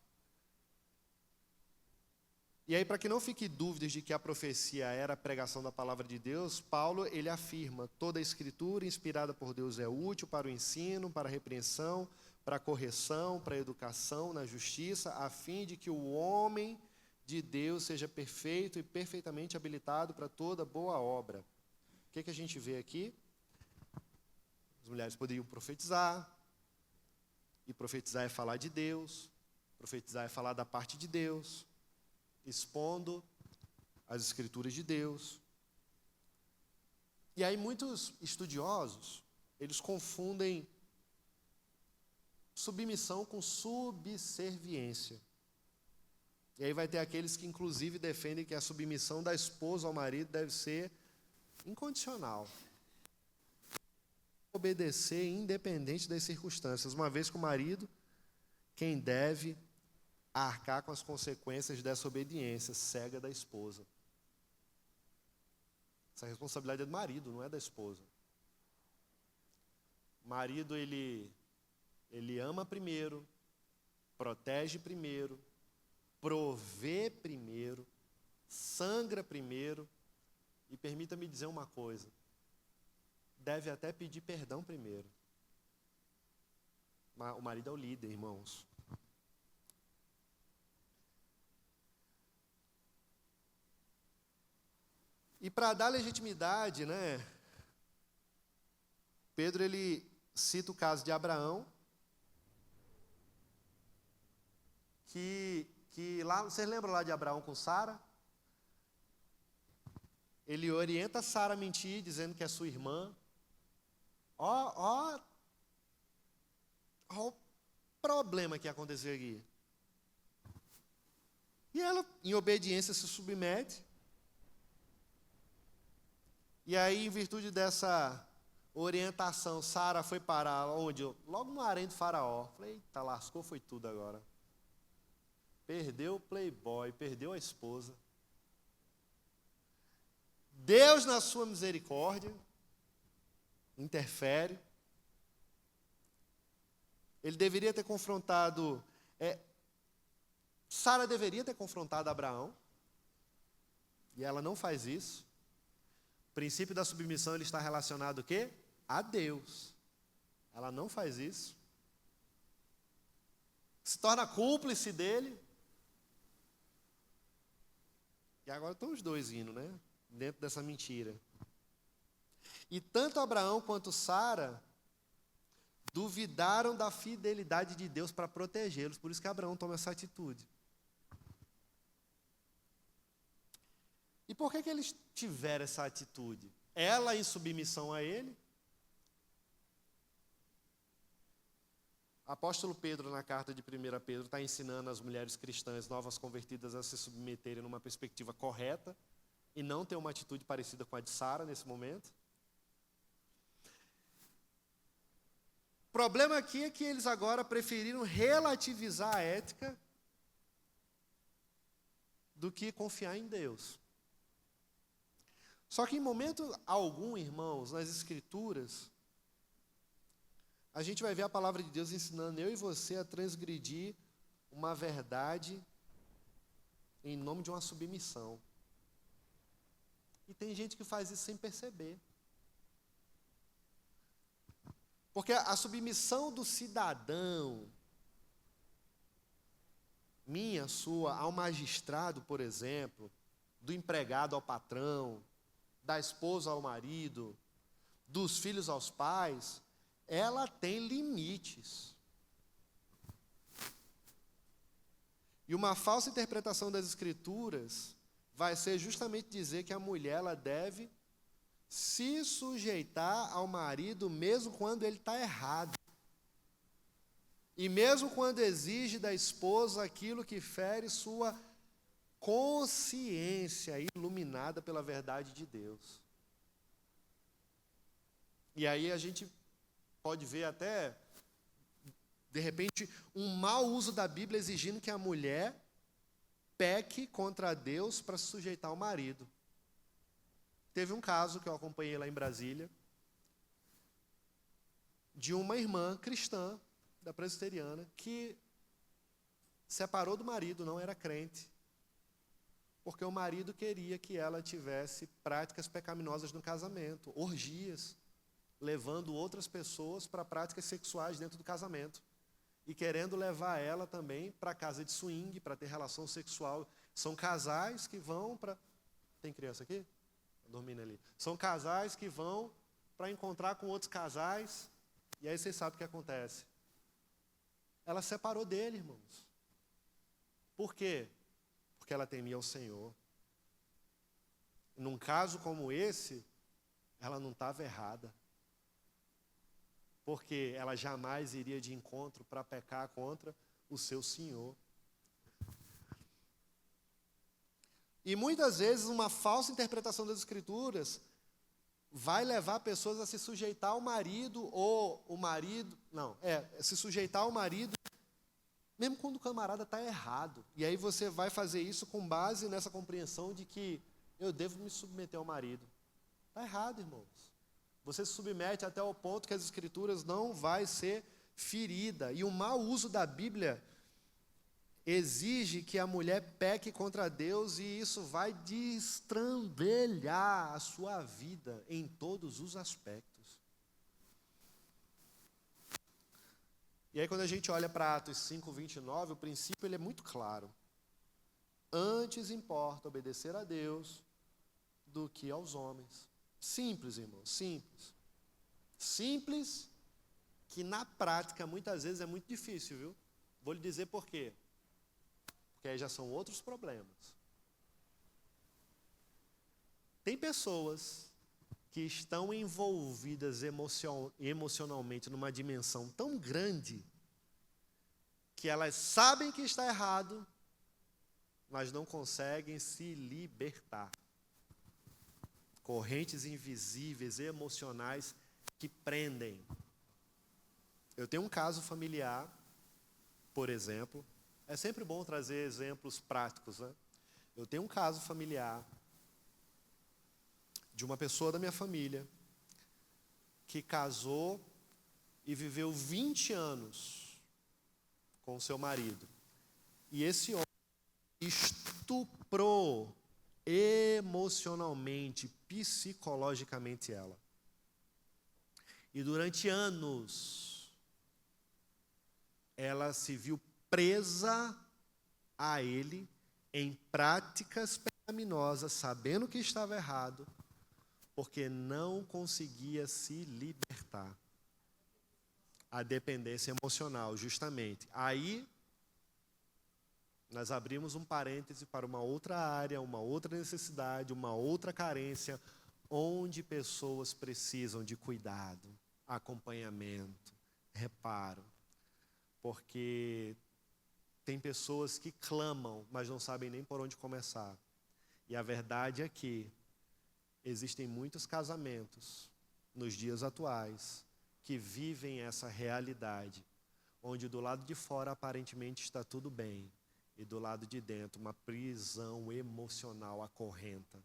E aí, para que não fique dúvidas de que a profecia era a pregação da palavra de Deus, Paulo, ele afirma: toda a escritura inspirada por Deus é útil para o ensino, para a repreensão, para a correção, para a educação na justiça, a fim de que o homem de Deus seja perfeito e perfeitamente habilitado para toda boa obra. O que a gente vê aqui? As mulheres poderiam profetizar, e profetizar é falar de Deus, profetizar é falar da parte de Deus, expondo as escrituras de Deus. E aí muitos estudiosos, eles confundem submissão com subserviência. E aí vai ter aqueles que inclusive defendem que a submissão da esposa ao marido deve ser incondicional. Obedecer independente das circunstâncias, uma vez que o marido, quem deve arcar com as consequências dessa obediência cega da esposa. Essa responsabilidade é do marido, não é da esposa. O marido, ele ama primeiro, protege primeiro, provê primeiro, sangra primeiro, e permita-me dizer uma coisa, deve até pedir perdão primeiro. O marido é o líder, irmãos. E para dar legitimidade, Pedro ele cita o caso de Abraão, que lá, vocês lembram lá de Abraão com Sara? Ele orienta Sara a mentir, dizendo que é sua irmã. Ó o problema que aconteceu aqui. E ela, em obediência, se submete. E aí, em virtude dessa orientação, Sara foi parar onde? Logo no harém do faraó. Falei, eita, lascou, foi tudo agora. Perdeu o playboy, perdeu a esposa. Deus, na sua misericórdia, interfere. Ele deveria ter confrontado, Sara deveria ter confrontado Abraão, e ela não faz isso. O princípio da submissão ele está relacionado o quê? A Deus. Ela não faz isso. Se torna cúmplice dele. E agora estão os dois indo, dentro dessa mentira. E tanto Abraão quanto Sara duvidaram da fidelidade de Deus para protegê-los. Por isso que Abraão toma essa atitude. E por que eles tiveram essa atitude? Ela em submissão a ele. O apóstolo Pedro, na carta de 1 Pedro, está ensinando as mulheres cristãs novas convertidas a se submeterem numa perspectiva correta e não ter uma atitude parecida com a de Sara nesse momento. O problema aqui é que eles agora preferiram relativizar a ética do que confiar em Deus. Só que em momento algum, irmãos, nas Escrituras, a gente vai ver a palavra de Deus ensinando eu e você a transgredir uma verdade em nome de uma submissão. E tem gente que faz isso sem perceber. Porque a submissão do cidadão, minha, sua, ao magistrado, por exemplo, do empregado ao patrão, da esposa ao marido, dos filhos aos pais, ela tem limites. E uma falsa interpretação das Escrituras vai ser justamente dizer que a mulher ela deve se sujeitar ao marido mesmo quando ele está errado. E mesmo quando exige da esposa aquilo que fere sua consciência iluminada pela verdade de Deus. E aí a gente pode ver até, de repente, um mau uso da Bíblia exigindo que a mulher peque contra Deus para se sujeitar ao marido. Teve um caso que eu acompanhei lá em Brasília, de uma irmã cristã, da presbiteriana, que separou do marido, não era crente, porque o marido queria que ela tivesse práticas pecaminosas no casamento, orgias, levando outras pessoas para práticas sexuais dentro do casamento, e querendo levar ela também para a casa de swing, para ter relação sexual. São casais que vão para... Tem criança aqui? Dormindo ali. São casais que vão para encontrar com outros casais, e aí vocês sabem o que acontece. Ela separou dele, irmãos. Por quê? Porque ela temia o Senhor. Num caso como esse, ela não estava errada. Porque ela jamais iria de encontro para pecar contra o seu Senhor. E muitas vezes uma falsa interpretação das Escrituras vai levar pessoas a se sujeitar ao marido, ou o marido... se sujeitar ao marido, mesmo quando o camarada está errado. E aí você vai fazer isso com base nessa compreensão de que eu devo me submeter ao marido. Está errado, irmãos. Você se submete até o ponto que as Escrituras não vai ser ferida. E o mau uso da Bíblia exige que a mulher peque contra Deus, e isso vai destrambelhar a sua vida em todos os aspectos. E aí quando a gente olha para Atos 5:29, o princípio ele é muito claro. Antes importa obedecer a Deus do que aos homens. Simples, irmão, simples. Simples, que na prática muitas vezes é muito difícil, viu? Vou lhe dizer por quê. Porque aí já são outros problemas. Tem pessoas que estão envolvidas emocionalmente numa dimensão tão grande que elas sabem que está errado, mas não conseguem se libertar. Correntes invisíveis, emocionais, que prendem. Eu tenho um caso familiar, por exemplo. É sempre bom trazer exemplos práticos, né? Eu tenho um caso familiar de uma pessoa da minha família que casou e viveu 20 anos com seu marido. E esse homem estuprou emocionalmente, psicologicamente ela. E durante anos, ela se viu presa a ele em práticas pecaminosas, sabendo que estava errado, porque não conseguia se libertar. A dependência emocional, justamente. Aí, nós abrimos um parêntese para uma outra área, uma outra necessidade, uma outra carência, onde pessoas precisam de cuidado, acompanhamento, reparo. Porque tem pessoas que clamam, mas não sabem nem por onde começar. E a verdade é que existem muitos casamentos nos dias atuais que vivem essa realidade, onde do lado de fora aparentemente está tudo bem, e do lado de dentro uma prisão emocional acorrenta,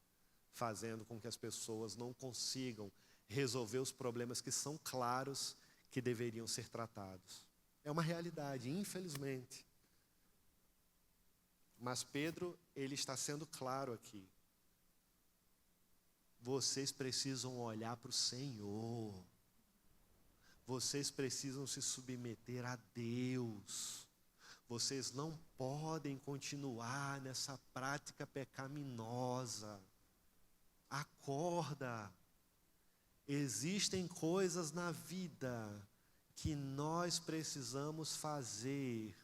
fazendo com que as pessoas não consigam resolver os problemas que são claros que deveriam ser tratados. É uma realidade, infelizmente. Mas Pedro, ele está sendo claro aqui. Vocês precisam olhar para o Senhor. Vocês precisam se submeter a Deus. Vocês não podem continuar nessa prática pecaminosa. Acorda. Existem coisas na vida que nós precisamos fazer,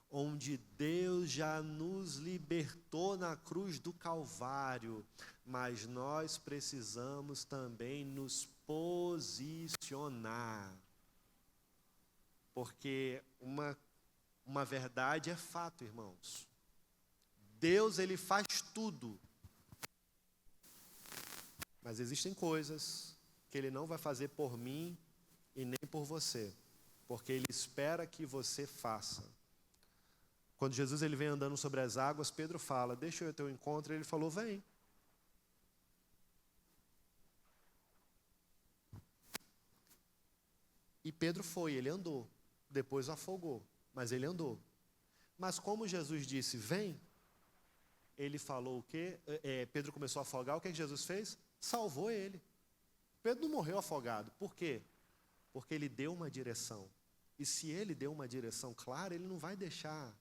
onde Deus já nos libertou na cruz do Calvário, mas nós precisamos também nos posicionar. Porque uma verdade é fato, irmãos. Deus, ele faz tudo. Mas existem coisas que ele não vai fazer por mim e nem por você, porque ele espera que você faça. Quando Jesus ele vem andando sobre as águas, Pedro fala, deixa eu ir ao teu encontro, e ele falou, vem. E Pedro foi, ele andou, depois afogou, mas ele andou. Mas como Jesus disse, vem, ele falou o quê? Pedro começou a afogar, o que Jesus fez? Salvou ele. Pedro não morreu afogado, por quê? Porque ele deu uma direção. E se ele deu uma direção clara, ele não vai deixar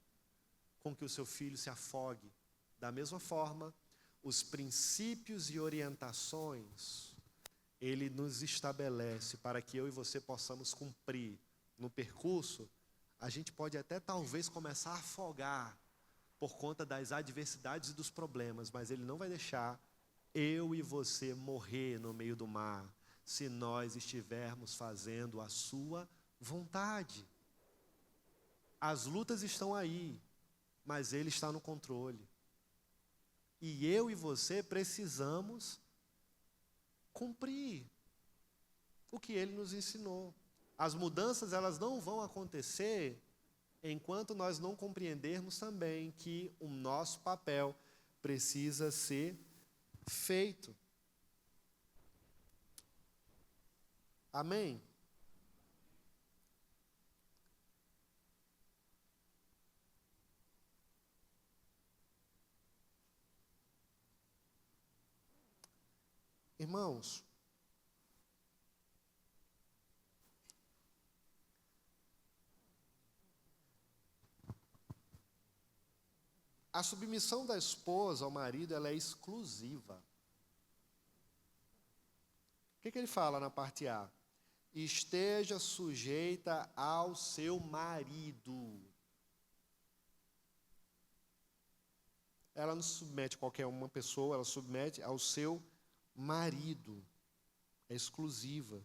com que o seu filho se afogue. Da mesma forma, os princípios e orientações, ele nos estabelece para que eu e você possamos cumprir no percurso. A gente pode até talvez começar a afogar por conta das adversidades e dos problemas, mas ele não vai deixar eu e você morrer no meio do mar, se nós estivermos fazendo a sua vontade. As lutas estão aí, mas ele está no controle. E eu e você precisamos cumprir o que ele nos ensinou. As mudanças, elas não vão acontecer enquanto nós não compreendermos também que o nosso papel precisa ser feito. Amém? Irmãos, a submissão da esposa ao marido, ela é exclusiva. O que ele fala na parte A? Esteja sujeita ao seu marido. Ela não submete a qualquer uma pessoa, ela submete ao seu marido. É exclusiva.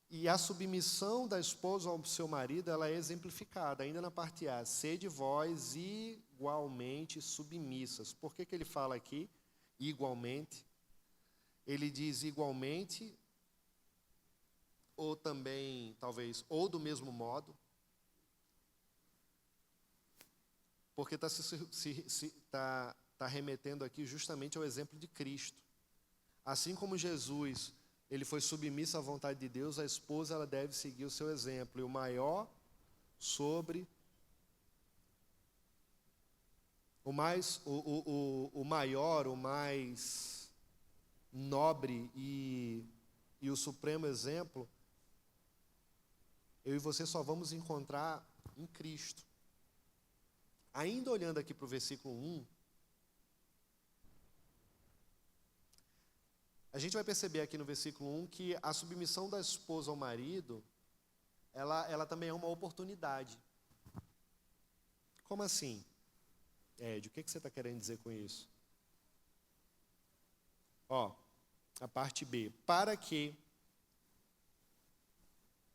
E a submissão da esposa ao seu marido, ela é exemplificada, ainda na parte A. Sede vós igualmente submissas. Por que ele fala aqui, igualmente? Ele diz igualmente, ou também, talvez, ou do mesmo modo, porque está remetendo aqui justamente ao exemplo de Cristo. Assim como Jesus, ele foi submisso à vontade de Deus, a esposa ela deve seguir o seu exemplo. E o maior sobre o maior, o mais nobre e o supremo exemplo, eu e você só vamos encontrar em Cristo. Ainda olhando aqui para o versículo 1, a gente vai perceber aqui no versículo 1 que a submissão da esposa ao marido, ela também é uma oportunidade. Como assim? Ed, o que você está querendo dizer com isso? A parte B. Para que,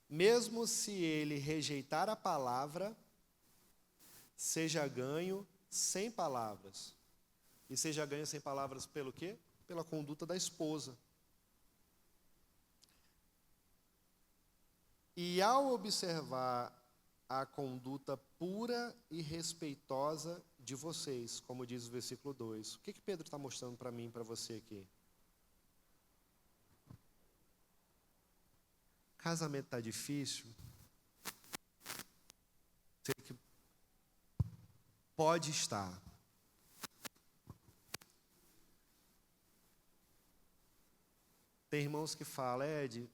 mesmo se ele rejeitar a palavra, seja ganho sem palavras. E seja ganho sem palavras pelo quê? Pela conduta da esposa. E ao observar a conduta pura e respeitosa de vocês, como diz o versículo 2, o que Pedro está mostrando para mim e para você aqui? Casamento está difícil? Sei que pode estar. Tem irmãos que falam, Ed,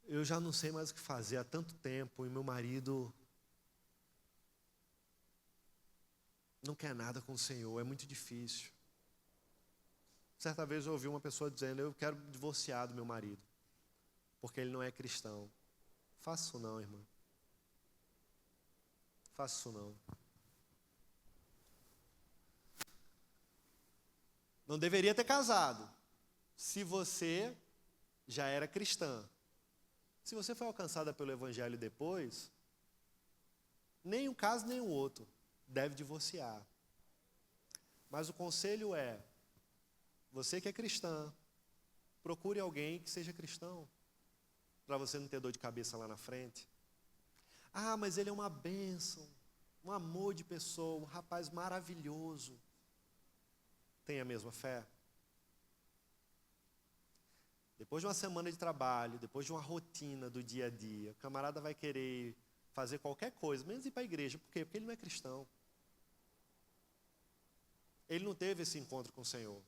eu já não sei mais o que fazer há tanto tempo e meu marido não quer nada com o Senhor, é muito difícil. Certa vez eu ouvi uma pessoa dizendo, eu quero divorciar do meu marido, porque ele não é cristão. Faça isso não, irmã. Faça isso não. Não deveria ter casado, se você já era cristã. Se você foi alcançada pelo Evangelho depois, nem um caso nem o outro deve divorciar. Mas o conselho é, você que é cristã, procure alguém que seja cristão, para você não ter dor de cabeça lá na frente. Ah, mas ele é uma bênção, um amor de pessoa, um rapaz maravilhoso. Tem a mesma fé? Depois de uma semana de trabalho, depois de uma rotina do dia a dia, o camarada vai querer fazer qualquer coisa, menos ir para a igreja. Por quê? Porque ele não é cristão. Ele não teve esse encontro com o Senhor.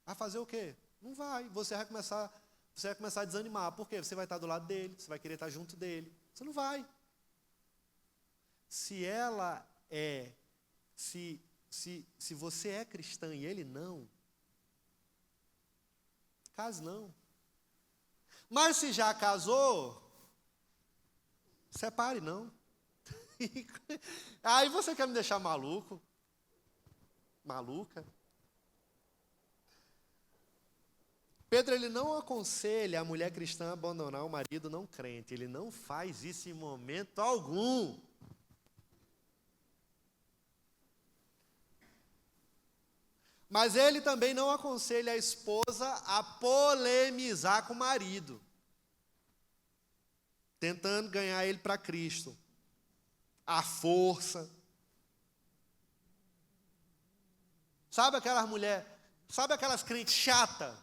Vai fazer o quê? Não vai. Você vai começar a desanimar. Por quê? Você vai estar do lado dele, você vai querer estar junto dele. Você não vai. Se você é cristã e ele não, case não. Mas se já casou, separe não. Aí você quer me deixar maluco? Maluca? Pedro, ele não aconselha a mulher cristã a abandonar o marido não crente. Ele não faz isso em momento algum. Mas ele também não aconselha a esposa a polemizar com o marido, tentando ganhar ele para Cristo, à força. Sabe aquelas crentes chatas?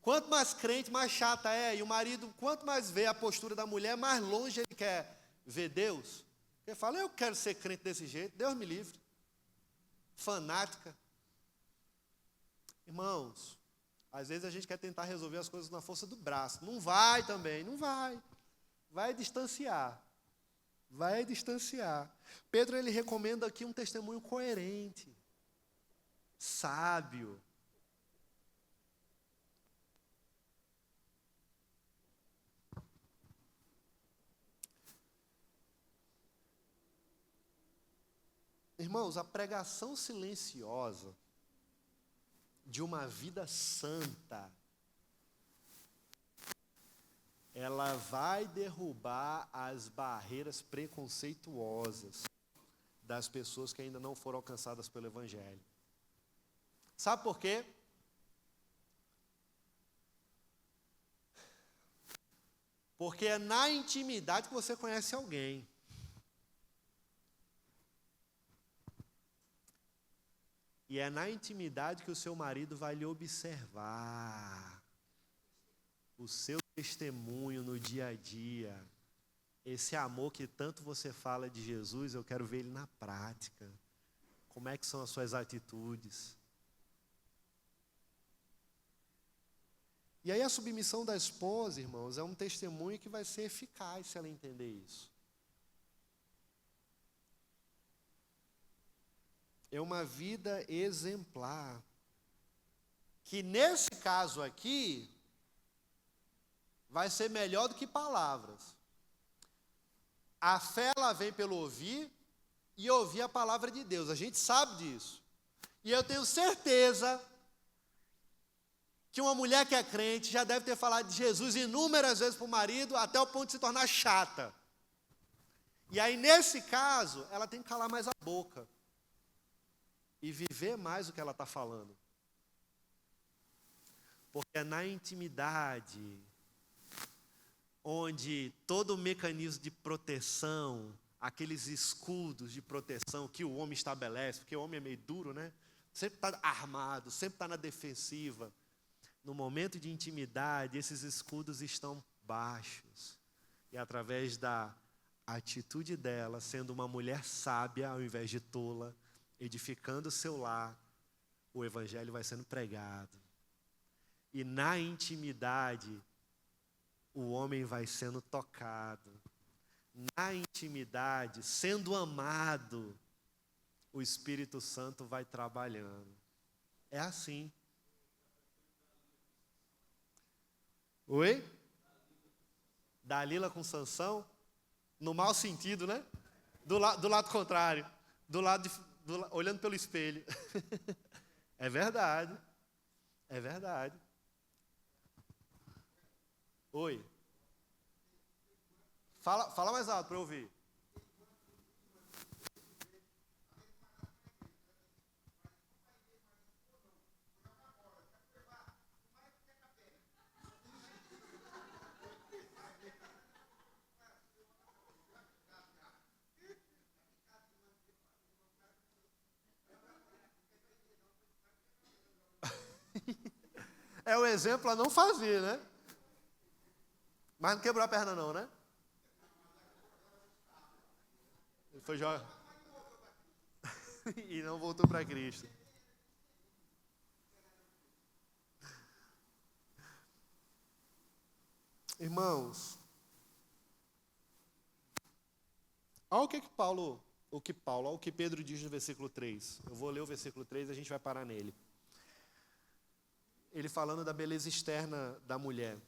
Quanto mais crente, mais chata é. E o marido, quanto mais vê a postura da mulher, mais longe ele quer ver Deus. Ele fala, eu quero ser crente desse jeito, Deus me livre. Fanática. Irmãos, às vezes a gente quer tentar resolver as coisas na força do braço. Não vai também, não vai. Vai distanciar. Vai distanciar. Pedro, ele recomenda aqui um testemunho coerente, sábio. Irmãos, a pregação silenciosa de uma vida santa, ela vai derrubar as barreiras preconceituosas das pessoas que ainda não foram alcançadas pelo Evangelho. Sabe por quê? Porque é na intimidade que você conhece alguém. E é na intimidade que o seu marido vai lhe observar. O seu testemunho no dia a dia. Esse amor que tanto você fala de Jesus, eu quero ver ele na prática. Como é que são as suas atitudes? E aí a submissão da esposa, irmãos, é um testemunho que vai ser eficaz se ela entender isso. É uma vida exemplar. Que nesse caso aqui, vai ser melhor do que palavras. A fé, ela vem pelo ouvir e ouvir a palavra de Deus. A gente sabe disso. E eu tenho certeza que uma mulher que é crente já deve ter falado de Jesus inúmeras vezes para o marido, até o ponto de se tornar chata. E aí, nesse caso, ela tem que calar mais a boca e viver mais o que ela está falando. Porque é na intimidade onde todo o mecanismo de proteção, aqueles escudos de proteção que o homem estabelece, porque o homem é meio duro, né? Sempre está armado, sempre está na defensiva. No momento de intimidade, esses escudos estão baixos. E através da atitude dela, sendo uma mulher sábia ao invés de tola, edificando o seu lar, o evangelho vai sendo pregado. E na intimidade, o homem vai sendo tocado. Na intimidade, sendo amado, o Espírito Santo vai trabalhando. É assim. Oi? Dalila com Sansão? No mau sentido, né? Do lado contrário. Olhando pelo espelho. É verdade. É verdade. Oi. Fala mais alto para eu ouvir. É o exemplo a não fazer, né? Mas não quebrou a perna não, né? Ele foi jogar. E não voltou para Cristo. Irmãos, olha olha o que Pedro diz no versículo 3. Eu vou ler o versículo 3 e a gente vai parar nele. Ele falando da beleza externa da mulher.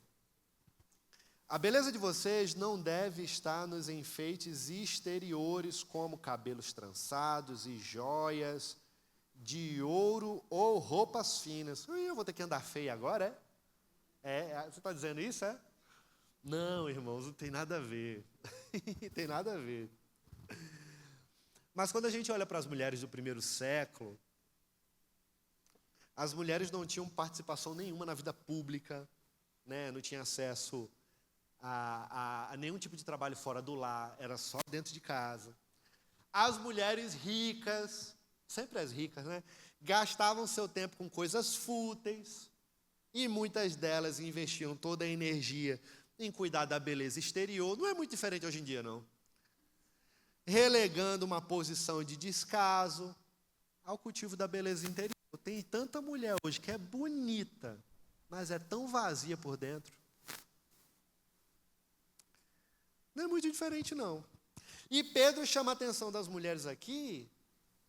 A beleza de vocês não deve estar nos enfeites exteriores, como cabelos trançados e joias de ouro ou roupas finas. Eu vou ter que andar feio agora, é? Você está dizendo isso, é? Não, irmãos, não tem nada a ver. Tem nada a ver. Mas quando a gente olha para as mulheres do primeiro século, as mulheres não tinham participação nenhuma na vida pública, né? Não tinham acesso a nenhum tipo de trabalho fora do lar, era só dentro de casa. As mulheres ricas, sempre as ricas, né? Gastavam seu tempo com coisas fúteis e muitas delas investiam toda a energia em cuidar da beleza exterior. Não é muito diferente hoje em dia, não. Relegando uma posição de descaso ao cultivo da beleza interior. Tem tanta mulher hoje que é bonita, mas é tão vazia por dentro. Não é muito diferente, não. E Pedro chama a atenção das mulheres aqui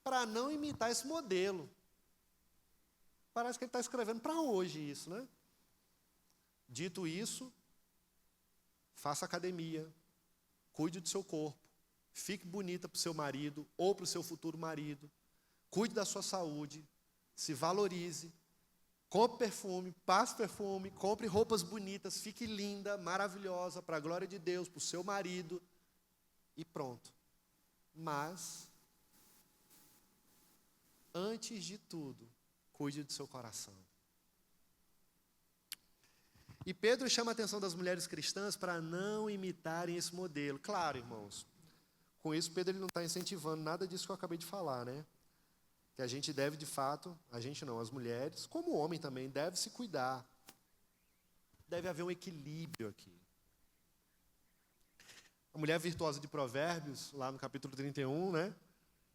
para não imitar esse modelo. Parece que ele está escrevendo para hoje isso, né? Dito isso, faça academia, cuide do seu corpo, fique bonita para o seu marido ou para o seu futuro marido, cuide da sua saúde, se valorize, compre perfume, passe perfume, compre roupas bonitas, fique linda, maravilhosa, para a glória de Deus, para o seu marido, e pronto. Mas, antes de tudo, cuide do seu coração. E Pedro chama a atenção das mulheres cristãs para não imitarem esse modelo. Claro, irmãos, com isso Pedro ele não está incentivando nada disso que eu acabei de falar, né? Que a gente deve, de fato, a gente não, as mulheres, como o homem também, deve se cuidar. Deve haver um equilíbrio aqui. A mulher virtuosa de Provérbios, lá no capítulo 31, né?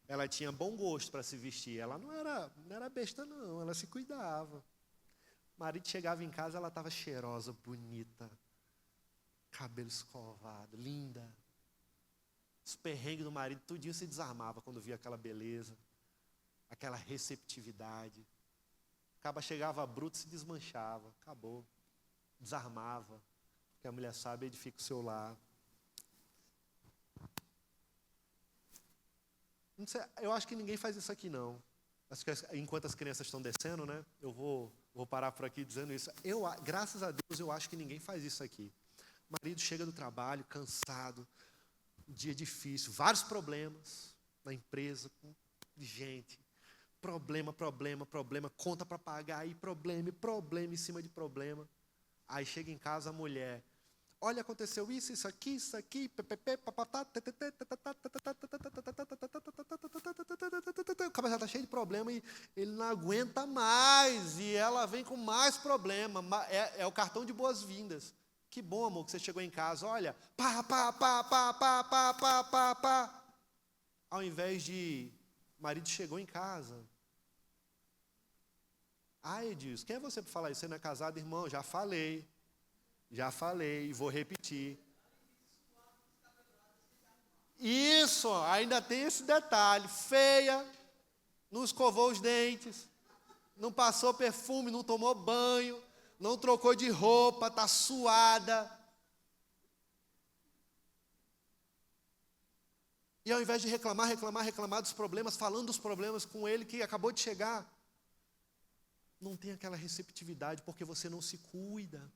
Ela tinha bom gosto para se vestir. Ela não era besta, não. Ela se cuidava. O marido chegava em casa, ela estava cheirosa, bonita, cabelo escovado, linda. Os perrengues do marido, tudinho se desarmava quando via aquela beleza, aquela receptividade. Acaba chegava bruto, se desmanchava, acabou. Desarmava. Porque a mulher sabe, edifica o seu lar. Não sei, eu acho que ninguém faz isso aqui, não. Acho que enquanto as crianças estão descendo, né? Eu vou parar por aqui dizendo isso. Graças a Deus, eu acho que ninguém faz isso aqui. O marido chega do trabalho, cansado, um dia difícil, vários problemas na empresa, com gente. Problema, conta para pagar, e problema em cima de problema. Aí chega em casa a mulher. Olha, aconteceu isso aqui, o cabeça está cheio de problema e ele não aguenta mais, e ela vem com mais problema, é o cartão de boas-vindas. Que bom, amor, que você chegou em casa, olha, ao invés de, o marido chegou em casa. Edilson, quem é você para falar isso? Você não é casado, irmão? Já falei, vou repetir. Isso, ainda tem esse detalhe. Feia, não escovou os dentes, não passou perfume, não tomou banho, não trocou de roupa, está suada. E ao invés de reclamar dos problemas, falando dos problemas com ele que acabou de chegar, não tem aquela receptividade porque você não se cuida.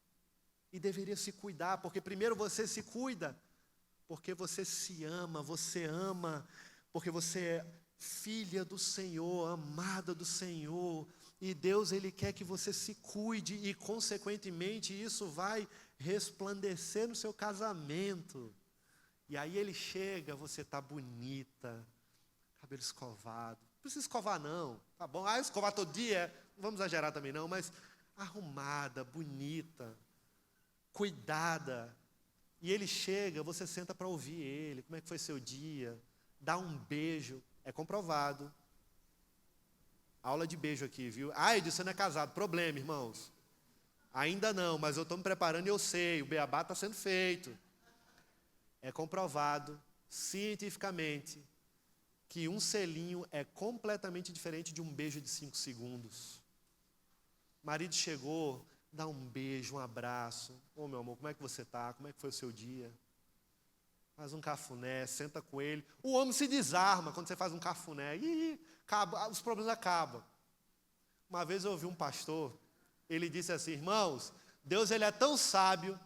E deveria se cuidar, porque primeiro você se cuida, porque você se ama, porque você é filha do Senhor, amada do Senhor, e Deus ele quer que você se cuide, e consequentemente isso vai resplandecer no seu casamento. E aí ele chega, você está bonita, cabelo escovado, não precisa escovar não, tá bom? Escovar todo dia, não vamos exagerar também não, mas arrumada, bonita, cuidada. E ele chega, você senta para ouvir ele. Como é que foi seu dia? Dá um beijo. É comprovado. Aula de beijo aqui, viu? Edson, você não é casado. Problema, irmãos. Ainda não, mas eu estou me preparando e eu sei. O beabá está sendo feito. É comprovado, cientificamente, que um selinho é completamente diferente de um beijo de 5 segundos. O marido chegou, dá um beijo, um abraço. Ô, meu amor, como é que você está? Como é que foi o seu dia? Faz um cafuné, senta com ele. O homem se desarma quando você faz um cafuné. Os problemas acabam. Uma vez eu ouvi um pastor, ele disse assim, irmãos, Deus ele é tão sábio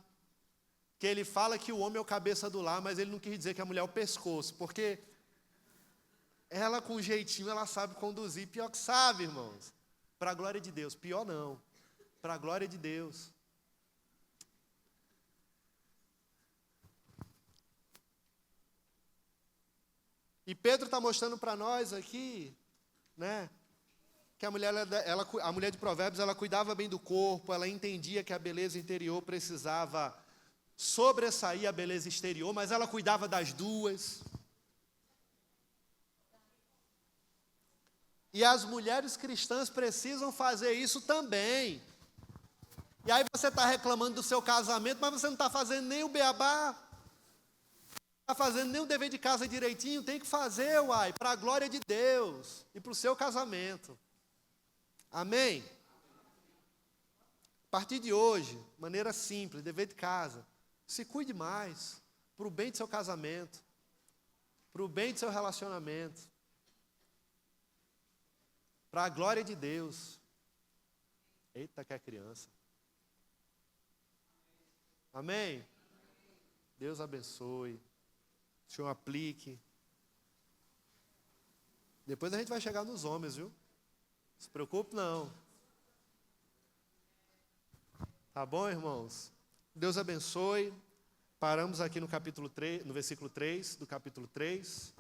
que ele fala que o homem é o cabeça do lar, mas ele não quis dizer que a mulher é o pescoço, porque ela com jeitinho, ela sabe conduzir. Pior que sabe, irmãos. Para a glória de Deus. Pior não. Para a glória de Deus. E Pedro está mostrando para nós aqui, né, que a mulher de Provérbios, ela cuidava bem do corpo, ela entendia que a beleza interior precisava sobressair a beleza exterior, mas ela cuidava das duas. E as mulheres cristãs precisam fazer isso também. E aí você está reclamando do seu casamento, mas você não está fazendo nem o beabá, não está fazendo nem o dever de casa direitinho, tem que fazer, para a glória de Deus e para o seu casamento. Amém? A partir de hoje, maneira simples, dever de casa, se cuide mais, para o bem do seu casamento, para o bem do seu relacionamento, para a glória de Deus. Eita, que é criança. Amém? Deus abençoe. O Senhor aplique. Depois a gente vai chegar nos homens, viu? Não se preocupe, não. Tá bom, irmãos? Deus abençoe. Paramos aqui no capítulo 3, no versículo 3 do capítulo 3.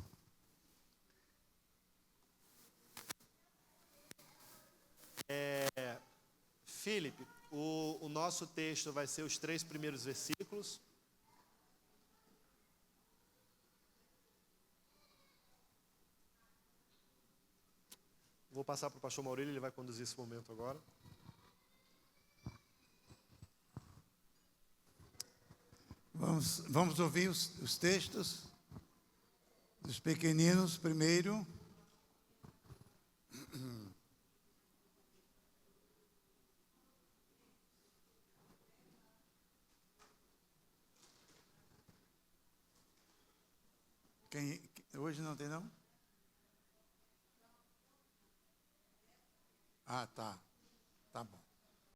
Filipe, o nosso texto vai ser os 3 primeiros versículos. Vou passar para o pastor Maurílio, ele vai conduzir esse momento agora. Vamos ouvir os textos dos pequeninos primeiro. Hoje não tem, não? Ah, tá. Tá bom.